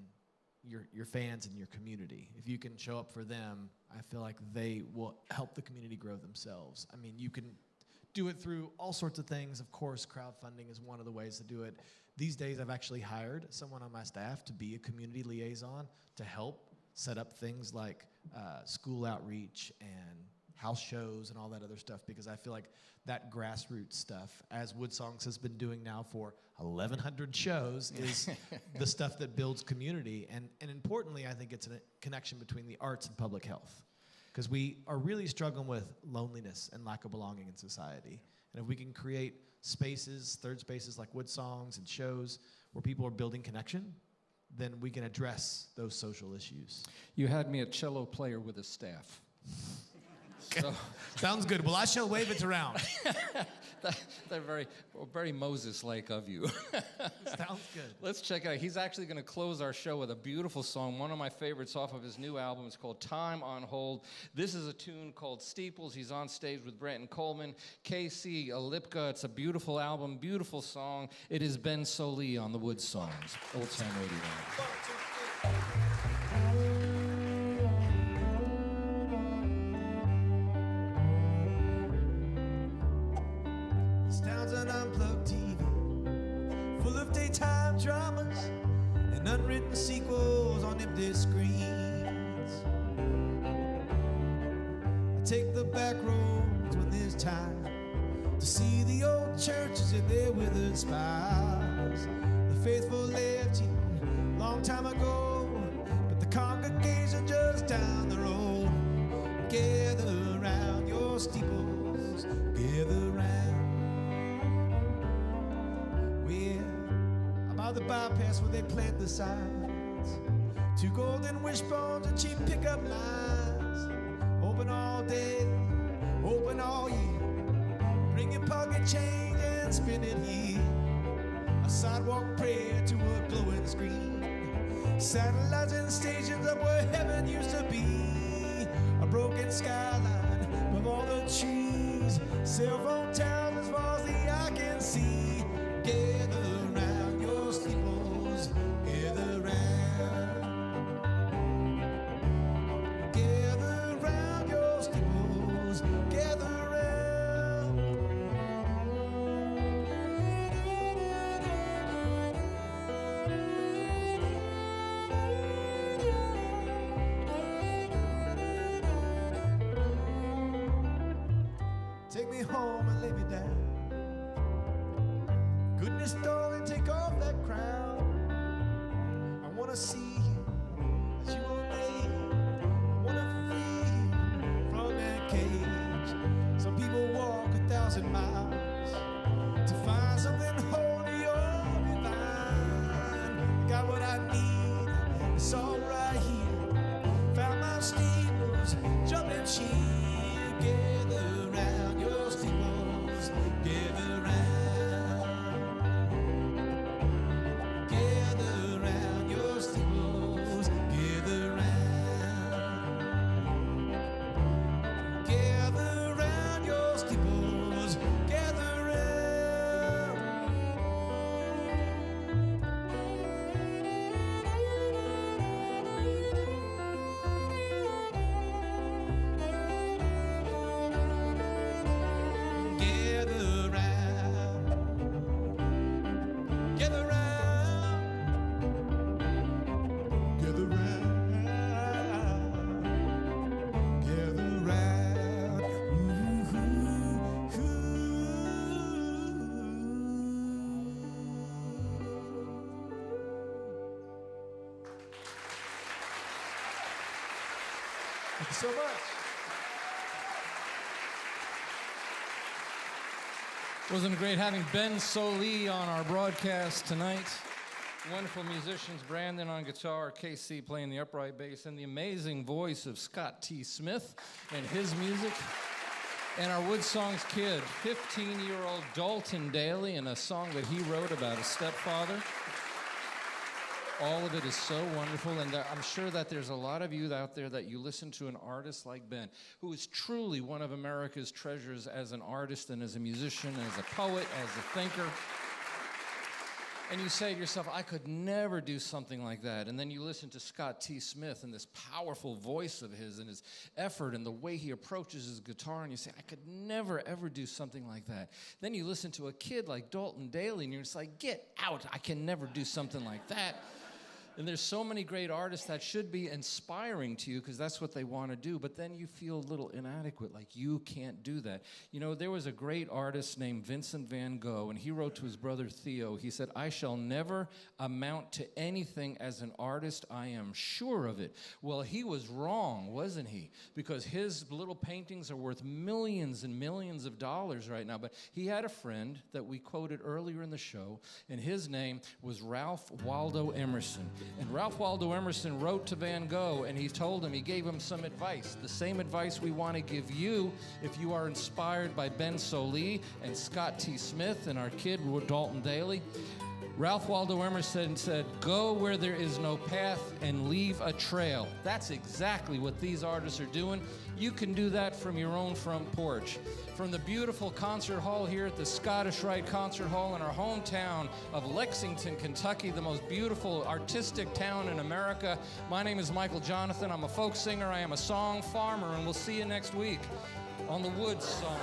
your fans and your community. If you can show up for them, I feel like they will help the community grow themselves. I mean, you can do it through all sorts of things. Of course, crowdfunding is one of the ways to do it. These days, I've actually hired someone on my staff to be a community liaison to help set up things like school outreach and house shows and all that other stuff, because I feel like that grassroots stuff, as WoodSongs has been doing now for 1,100 shows, is the stuff that builds community. And importantly, I think it's a connection between the arts and public health, because we are really struggling with loneliness and lack of belonging in society. And if we can create spaces, third spaces like WoodSongs and shows where people are building connection, then we can address those social issues. You had me a cello player with a staff. So sounds good. Well, I shall wave it around. They're very Moses-like of you. Sounds good. Let's check it out. He's actually going to close our show with a beautiful song, one of my favorites off of his new album. It's called Time on Hold. This is a tune called Steeples. He's on stage with Brenton Coleman, K.C. Alipka. It's a beautiful album, beautiful song. It is Ben Sollee on the WoodSongs, Old Time Radio. 1, 2, 3. An unplugged TV, full of daytime dramas and unwritten sequels on empty screens. I take the back roads when there's time to see the old churches and their withered spires. The faithful left here long time ago, but the congregation just down the road. Gather around your steeples, gather around. By the bypass where they plant the signs, 2 golden wishbones and cheap pickup lines. Open all day, open all year. Bring your pocket change and spend it here. A sidewalk prayer to a glowing screen. Satellites and stations up where heaven used to be. A broken skyline above all the trees. Cell phone towers as far as the eye can see. Gather around your steeples, gather round. Gather round your steeples, gather round. Take me home and lay me down. Goodness, darling, take off that crown. I wanna see you as you were made. I wanna free you from that cage. Some people walk 1,000 miles to find something holy or divine. I got what I need, it's all right here. Found my steeples, jumping sheep. Gather round your steeples, gather round. Yeah. so much. Wasn't it great having Ben Sollee on our broadcast tonight? Wonderful musicians, Brandon on guitar, KC playing the upright bass, and the amazing voice of Scott T. Smith and his music. And our WoodSongs kid, 15-year-old Dalton Daly, and a song that he wrote about his stepfather. All of it is so wonderful, and I'm sure that there's a lot of you out there that you listen to an artist like Ben, who is truly one of America's treasures as an artist and as a musician, as a poet, as a thinker. And you say to yourself, I could never do something like that. And then you listen to Scott T. Smith and this powerful voice of his and his effort and the way he approaches his guitar, and you say, I could never, ever do something like that. Then you listen to a kid like Dalton Daly, and you're just like, get out, I can never do something like that. And there's so many great artists that should be inspiring to you because that's what they want to do, but then you feel a little inadequate, like you can't do that. You know, there was a great artist named Vincent van Gogh, and he wrote to his brother Theo, he said, I shall never amount to anything as an artist, I am sure of it. Well, he was wrong, wasn't he? Because his little paintings are worth millions and millions of dollars right now, but he had a friend that we quoted earlier in the show, and his name was Ralph Waldo Emerson. And Ralph Waldo Emerson wrote to Van Gogh, and he told him, he gave him some advice, the same advice we want to give you if you are inspired by Ben Sollee and Scott T. Smith and our kid, Dalton Daly. Ralph Waldo Emerson said, go where there is no path and leave a trail. That's exactly what these artists are doing. You can do that from your own front porch. From the beautiful concert hall here at the Scottish Rite Concert Hall in our hometown of Lexington, Kentucky, the most beautiful artistic town in America. My name is Michael Jonathan. I'm a folk singer. I am a song farmer, and we'll see you next week on the WoodSongs.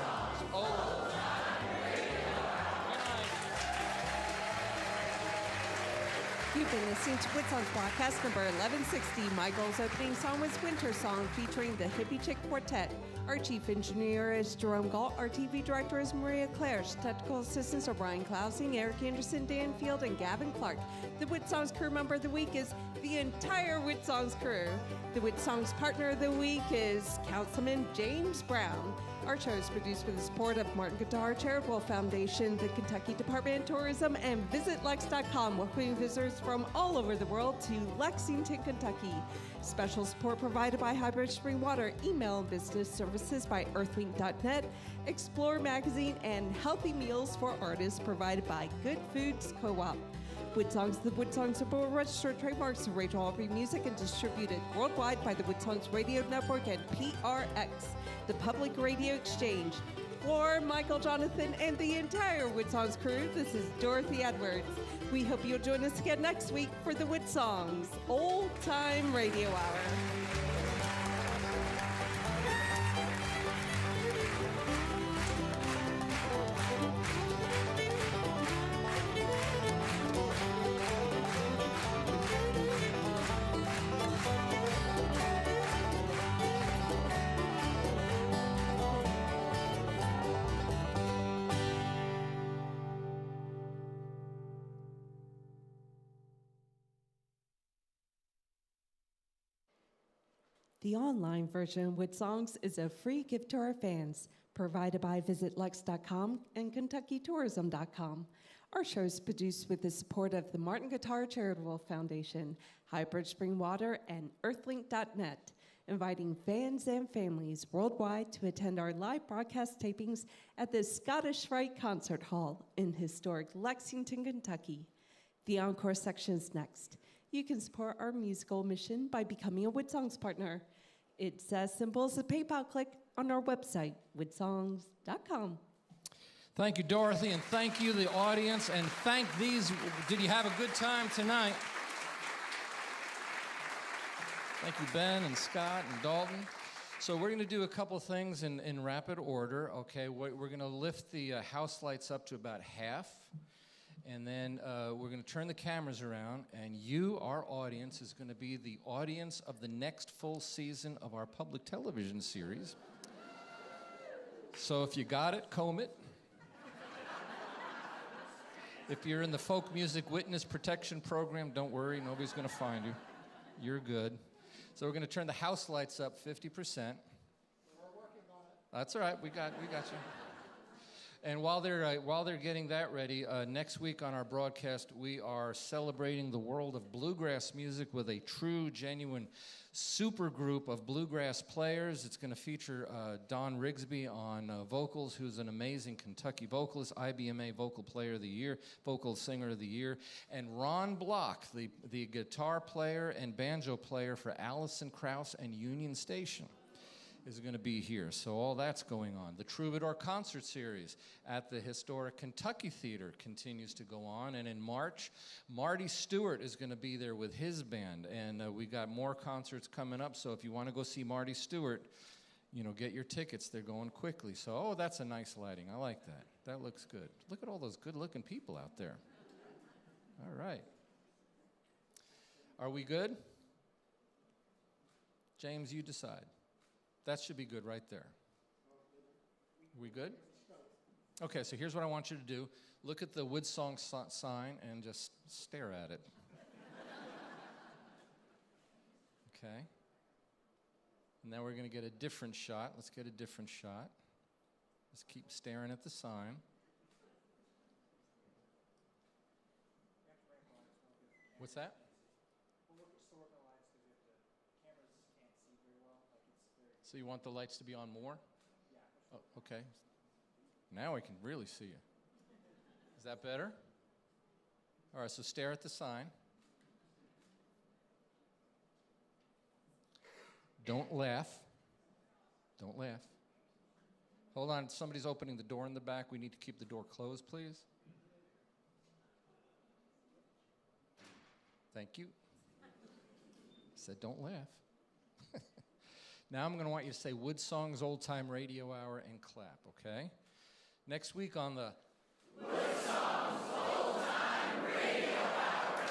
You've been listening to WoodSongs broadcast number 1160. Michael's opening song was Winter Song featuring the Hippie Chick Quartet. Our chief engineer is Jerome Galt. Our TV director is Maria Clare. Technical assistants are Brian Klausing, Eric Anderson, Dan Field, and Gavin Clark. The WoodSongs crew member of the week is the entire WoodSongs crew. The WoodSongs partner of the week is Councilman James Brown. Our show is produced with the support of Martin Guitar Charitable Foundation, the Kentucky Department of Tourism, and VisitLex.com, welcoming visitors from all over the world to Lexington, Kentucky. Special support provided by Hybrid Spring Water, email and business services by Earthlink.net, Explore Magazine, and Healthy Meals for Artists provided by Good Foods Co-op. WoodSongs, the WoodSongs are registered trademarks of Rachel Aubrey Music and distributed worldwide by the WoodSongs Radio Network and PRX, the Public Radio Exchange. For Michael Jonathan and the entire WoodSongs crew, this is Dorothy Edwards. We hope you'll join us again next week for the WoodSongs Old Time Radio Hour. The online version of WoodSongs is a free gift to our fans, provided by VisitLex.com and KentuckyTourism.com. Our show is produced with the support of the Martin Guitar Charitable Foundation, Hybrid Spring Water, and Earthlink.net, inviting fans and families worldwide to attend our live broadcast tapings at the Scottish Rite Concert Hall in historic Lexington, Kentucky. The encore section is next. You can support our musical mission by becoming a WoodSongs partner. It's as simple as a PayPal click on our website, woodsongs.com. Thank you, Dorothy, and thank you, the audience, and thank these. Did you have a good time tonight? Thank you, Ben and Scott and Dalton. So we're going to do a couple things in rapid order, okay? We're going to lift the house lights up to about half. And then we're going to turn the cameras around, and you, our audience, is going to be the audience of the next full season of our public television series. So if you got it, comb it. If you're in the folk music witness protection program, don't worry, nobody's going to find you. You're good. So we're going to turn the house lights up 50%. We're working on it. That's all right. We got you. And while they're getting that ready, next week on our broadcast, we are celebrating the world of bluegrass music with a true, genuine super group of bluegrass players. It's going to feature Don Rigsby on vocals, who's an amazing Kentucky vocalist, IBMA Vocal Player of the Year, Vocal Singer of the Year, and Ron Block, the guitar player and banjo player for Allison Krauss and Union Station, is going to be here. So all that's going on. The Troubadour Concert Series at the historic Kentucky Theater continues to go on. And in March, Marty Stewart is going to be there with his band. And we got more concerts coming up. So if you want to go see Marty Stewart, get your tickets. They're going quickly. So, that's a nice lighting. I like that. That looks good. Look at all those good-looking people out there. All right. Are we good? James, you decide. That should be good right there. We good? Okay, so here's what I want you to do. Look at the WoodSongs sign and just stare at it. Okay. And now we're going to get a different shot. Let's get a different shot. Just keep staring at the sign. What's that? So you want the lights to be on more? Yeah. Oh, okay. Now I can really see you. Is that better? All right, so stare at the sign. Don't laugh. Don't laugh. Hold on, somebody's opening the door in the back. We need to keep the door closed, please. Thank you. I said don't laugh. Now I'm going to want you to say WoodSongs Old Time Radio Hour and clap, okay? Next week on the WoodSongs Old Time Radio Hour.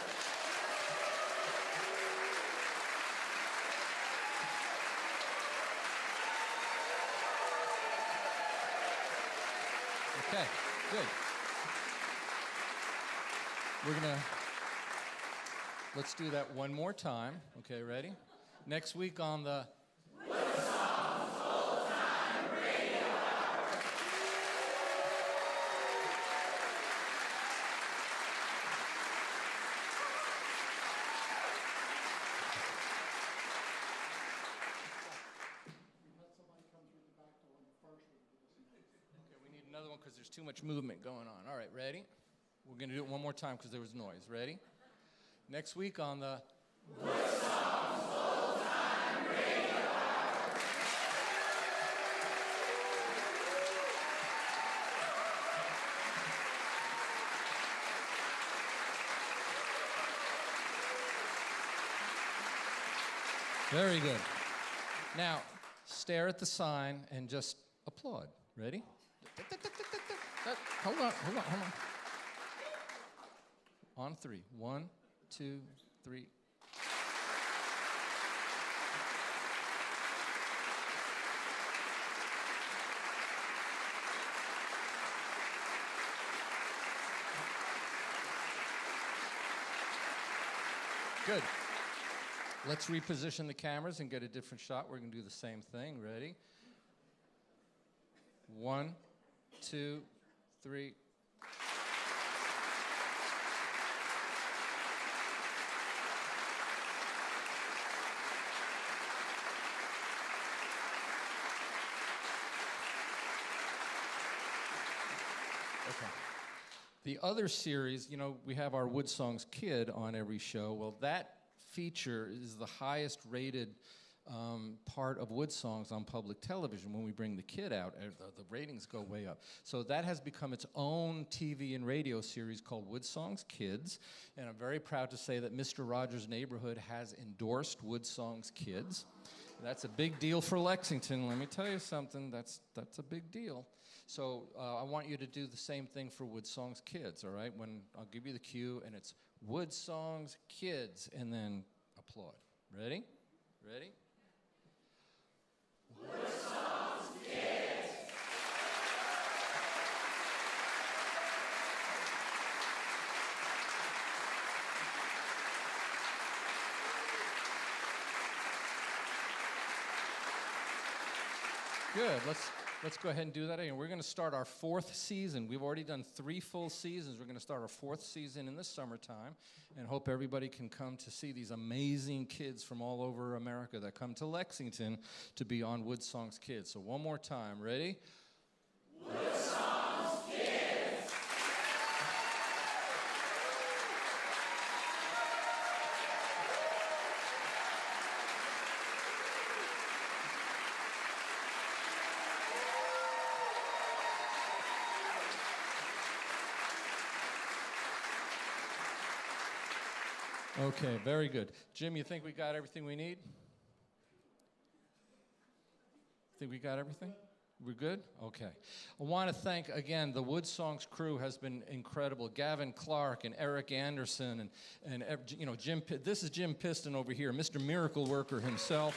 Okay, good. Let's do that one more time. Okay, ready? Next week on the because there's too much movement going on. All right, ready? We're going to do it one more time because there was noise. Ready? Next week on the WoodSongs Old Time Radio Hour. Very good. Now, stare at the sign and just applaud. Ready? Hold on. On three. 1, 2, 3. Good. Let's reposition the cameras and get a different shot. We're going to do the same thing. Ready? 1, 2, 3. Okay. The other series, we have our WoodSongs Kid on every show. Well, that feature is the highest rated part of WoodSongs on public television. When we bring the kid out, the ratings go way up. So that has become its own TV and radio series called WoodSongs Kids, and I'm very proud to say that Mr. Rogers' Neighborhood has endorsed WoodSongs Kids. That's a big deal for Lexington. Let me tell you something, that's a big deal. So I want you to do the same thing for WoodSongs Kids, all right? When I'll give you the cue, and it's WoodSongs Kids, and then applaud. Ready? Ready? WoodSongs Kids. Good. Let's go ahead and do that again. We're going to start our 4th season. We've already done 3 full seasons. We're going to start our 4th season in the summertime, and hope everybody can come to see these amazing kids from all over America that come to Lexington to be on WoodSongs Kids. So one more time. Ready? WoodSongs Kids. Okay, very good. Jim, you think we got everything we need? Think we got everything? We're good? Okay. I want to thank, again, the WoodSongs crew has been incredible. Gavin Clark and Eric Anderson and you know, this is Jim Piston over here, Mr. Miracle Worker himself.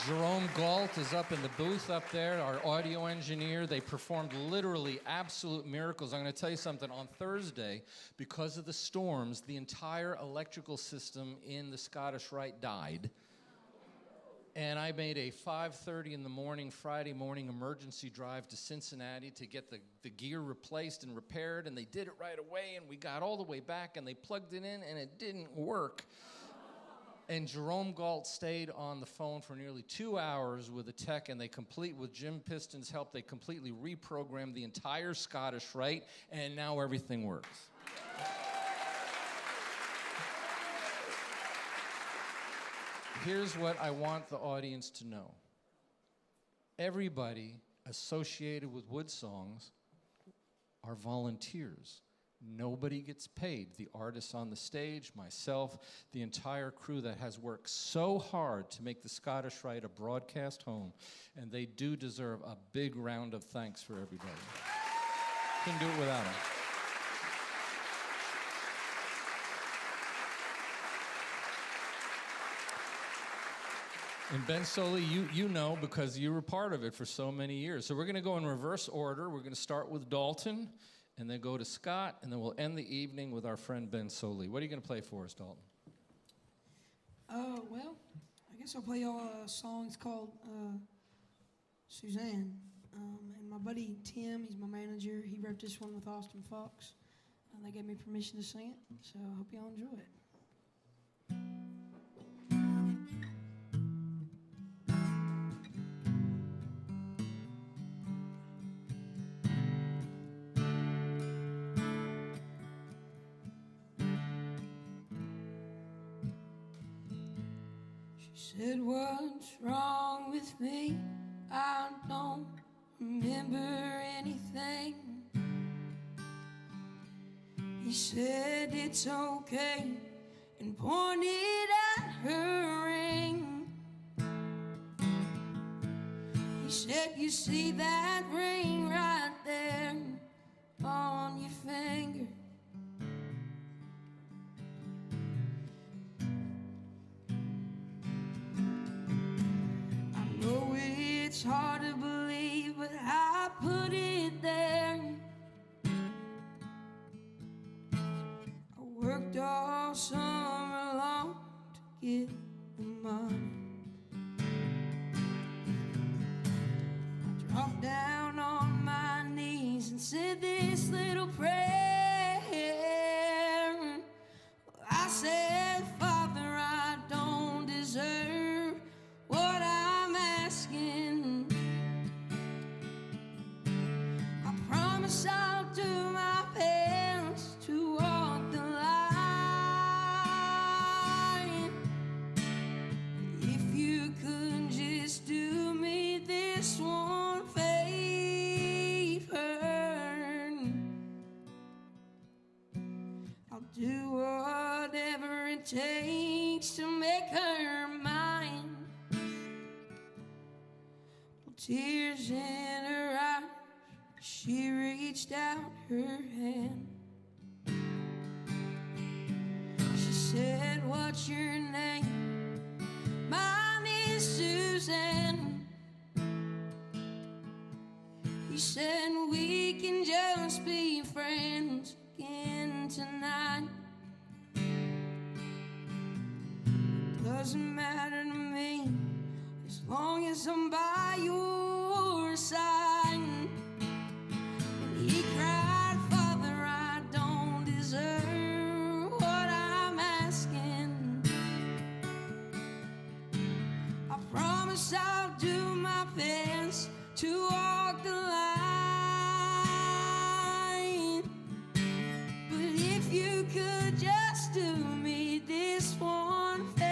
Jerome Galt is up in the booth up there, our audio engineer. They performed literally absolute miracles. I'm going to tell you something. On Thursday, because of the storms, the entire electrical system in the Scottish Rite died. And I made a 5:30 in the morning, Friday morning emergency drive to Cincinnati to get the gear replaced and repaired, and they did it right away, and we got all the way back, and they plugged it in, and it didn't work. And Jerome Galt stayed on the phone for nearly 2 hours with a tech, and with Jim Piston's help, they completely reprogrammed the entire Scottish Rite, and now everything works. Here's what I want the audience to know. Everybody associated with WoodSongs are volunteers. Nobody gets paid. The artists on the stage, myself, the entire crew that has worked so hard to make the Scottish Rite a broadcast home, and they do deserve a big round of thanks for everybody. Couldn't do it without them. And Ben Sollee, you know because you were part of it for so many years. So we're going to go in reverse order. We're going to start with Dalton, and then go to Scott, and then we'll end the evening with our friend Ben Sollee. What are you going to play for us, Dalton? Well, I guess I'll play y'all a song. It's called Suzanne. And my buddy Tim, he's my manager. He wrote this one with Austin Fox. And they gave me permission to sing it, so I hope y'all enjoy it. Said, what's wrong with me? I don't remember anything. He said it's okay and pointed at her ring. He said, you see that ring right there on your finger? Oh, it's hard to believe, but I put it there. I worked all summer long to get the money. I dropped down on my knees and said this little prayer. I said, Father, I don't deserve what I'm asking. I promise I'll do my best to walk the line. If you could just do me this one favor, I'll do whatever it takes to make her mine. Tears in her eyes, she reached out her hand. She said, what's your name? Mine is Suzanne. He said, we can just be friends again tonight. Doesn't matter to me as long as I'm by your side. And he cried, Father, I don't deserve what I'm asking. I promise I'll do my best to walk the line. But if you could just do me this one favor,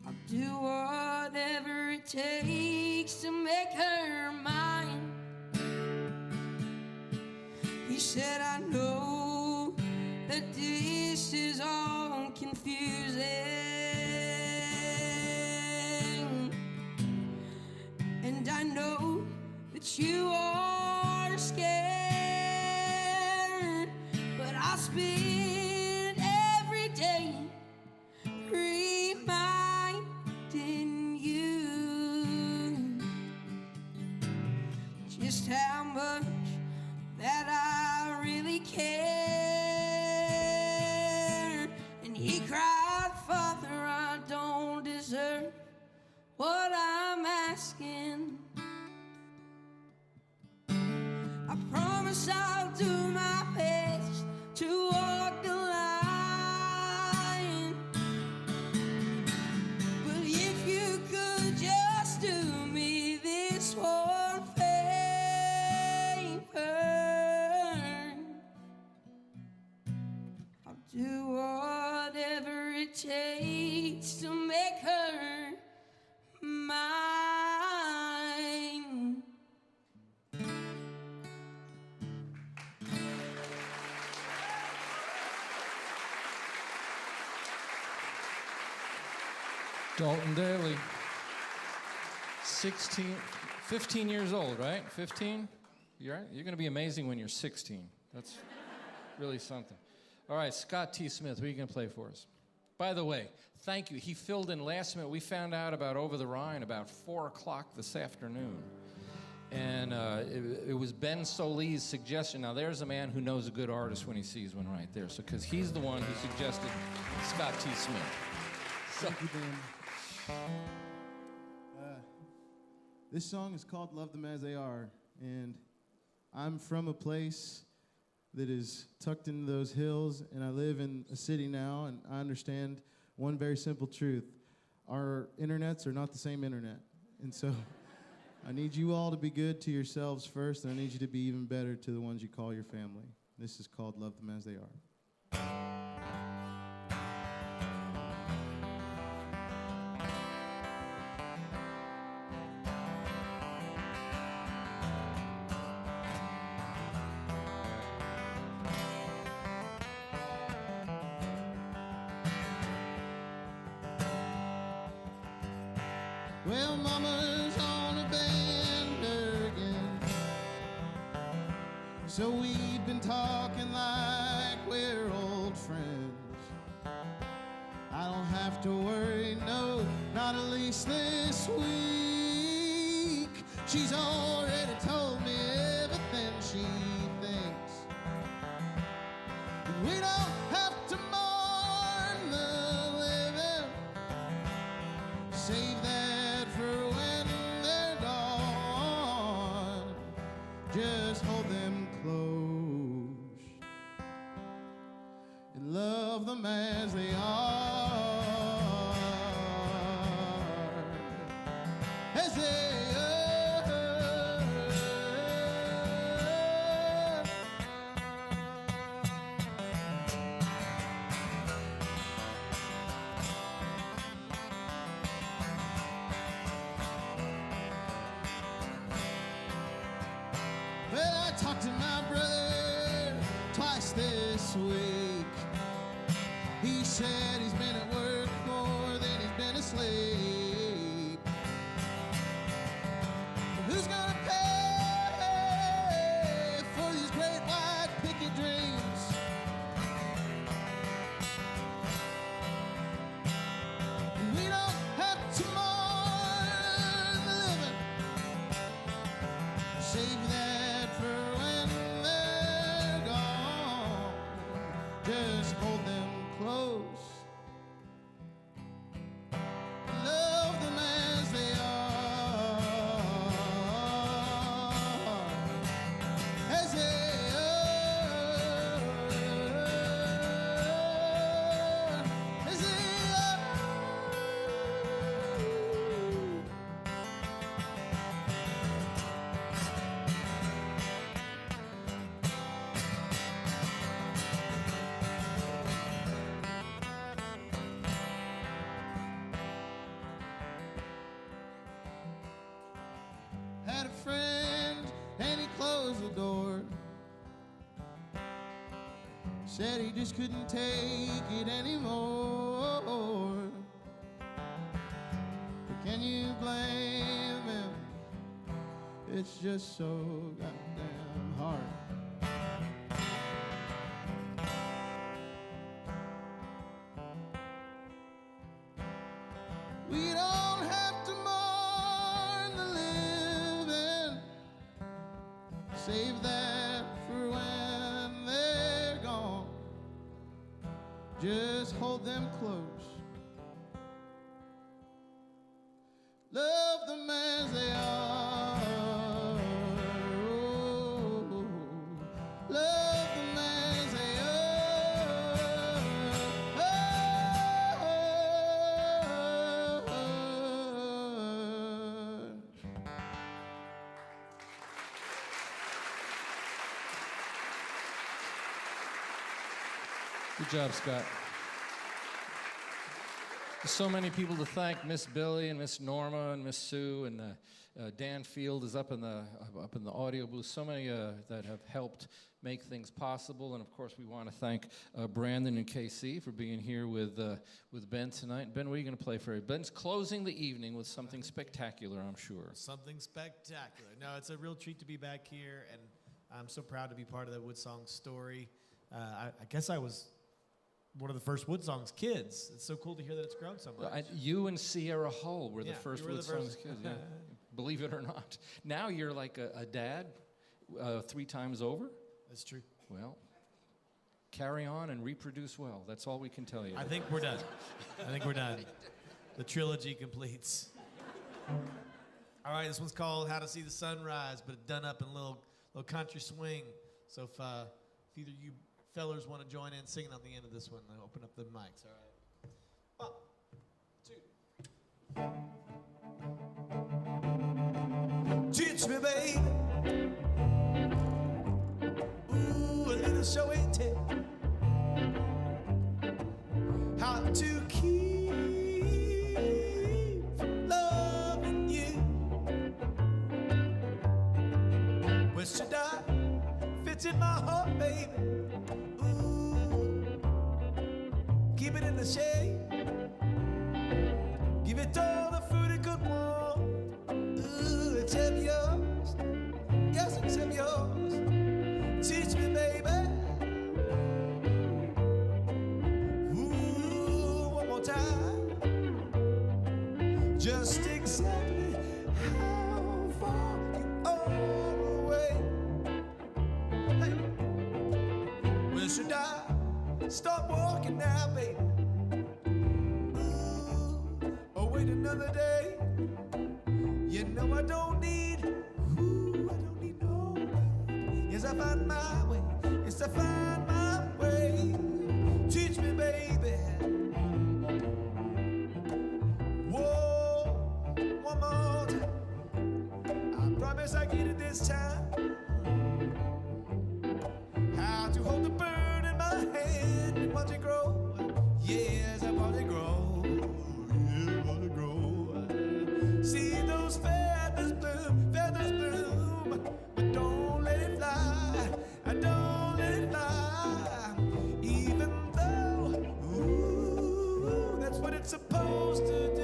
I'll do whatever it takes to make her mine. He said, I know that this is all confusing, and I know that you are scared, but I spend every day reminding you just how much that I really care. And he cried, Father, I don't deserve what I'm asking. I promise I'll do my best to walk the line. But if you could just do me this one favor, I'll do whatever it takes to make her mine. Dalton Daly, 15 years old, right? 15? You're going to be amazing when you're 16. That's really something. All right, Scott T. Smith, what are you going to play for us? By the way, thank you. He filled in last minute. We found out about Over the Rhine about 4 o'clock this afternoon. And it was Ben Sollee's suggestion. Now, there's a man who knows a good artist when he sees one right there. So, because he's the one who suggested Scott T. Smith. So, Thank you, Ben. This song is called Love Them As They Are, and I'm from a place that is tucked into those hills, and I live in a city now, and I understand one very simple truth. Our internets are not the same internet, and so I need you all to be good to yourselves first, and I need you to be even better to the ones you call your family. This is called Love Them As They Are. Well, Mama's on a bender again, so we've been talking like we're old friends. I don't have to worry, no, not at least this week. She's already told me everything she thinks. We don't have to mourn the living, save that just hold them close and love them as they are, as they are. Well, I talked to my brother twice this week. He said he's been at work more than he's been asleep. Who's gonna pay for these great white picket dreams? We don't have to mourn the living, save that for when they're gone. Just hold them close said he just couldn't take it anymore. But can you blame him? It's just so goddamn hard. We don't have to mourn the living, save that for when they're gone. Just hold them close, love them as they are. Oh, love them as they are. Good job, Scott. There's so many people to thank. Miss Billy and Miss Norma and Miss Sue and Dan Field is up in the audio booth. So many that have helped make things possible. And of course, we want to thank Brandon and KC for being here with Ben tonight. Ben, what are you going to play for you? Ben's closing the evening with something spectacular, I'm sure. Something spectacular. No, it's a real treat to be back here, and I'm so proud to be part of the WoodSongs story. I guess I was one of the first WoodSongs kids. It's so cool to hear that it's grown so much. You and Sierra Hull were the first you were the WoodSongs first. kids. Yeah. Believe it or not. Now you're like a dad 3 times over. That's true. Well, carry on and reproduce well. That's all we can tell you. I think we're done. I think we're done. The trilogy completes. All right, this one's called How to See the Sunrise, but it's done up in a little country swing. So if either you fellers want to join in singing on the end of this one, I'll open up the mics, all right? 1, 2. Teach me, baby. Ooh, a little show and tell. How to keep from loving you. Where should I fit in my heart, baby? Keep it in the shade. Give it all the food it could want. Ooh, it's yours. Yes, it's yours. Teach me, baby. Ooh, one more time. Just exactly how far you are away. Hey. Where should I start walking now, baby? Ooh, or wait another day. You know I don't need, ooh, I don't need no way. Yes, I find my way. Yes, I find my way. Teach me, baby. Whoa, one more time. I promise I get it this time. How to hold the bird in my hand and watch it grow. Yes, I watch it grow. Yeah, watch it grow. See those feathers bloom, but don't let it fly. I don't let it fly. Even though, ooh, that's what it's supposed to do.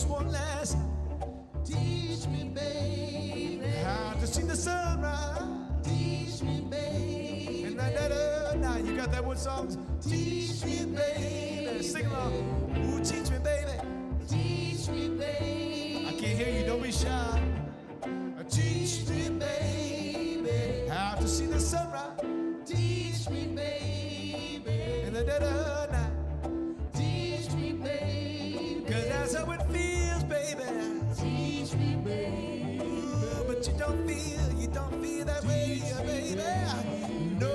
just one last night. Teach me, baby, How to see the sunrise. teach me, baby, And that other night, you got that Wood Songs? Teach me, baby. Sing along. Ooh, teach me, baby. teach me, baby, I can't hear you, don't be shy. Teach me, baby, how to see the sunrise. teach me, baby, And that other night. teach me, baby, Cause that's how it feels, baby. teach me, baby, Ooh, but you don't feel that way, baby. No.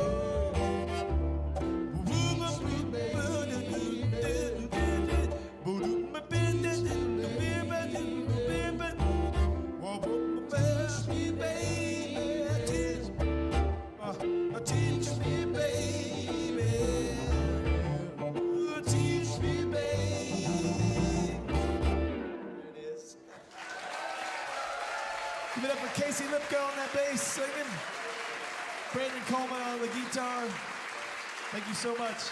Teach me, baby. Ooh, teach me, baby. There it is. Give it up for Casey Lipko on that bass singing. Brandon Coleman on the guitar. Thank you so much.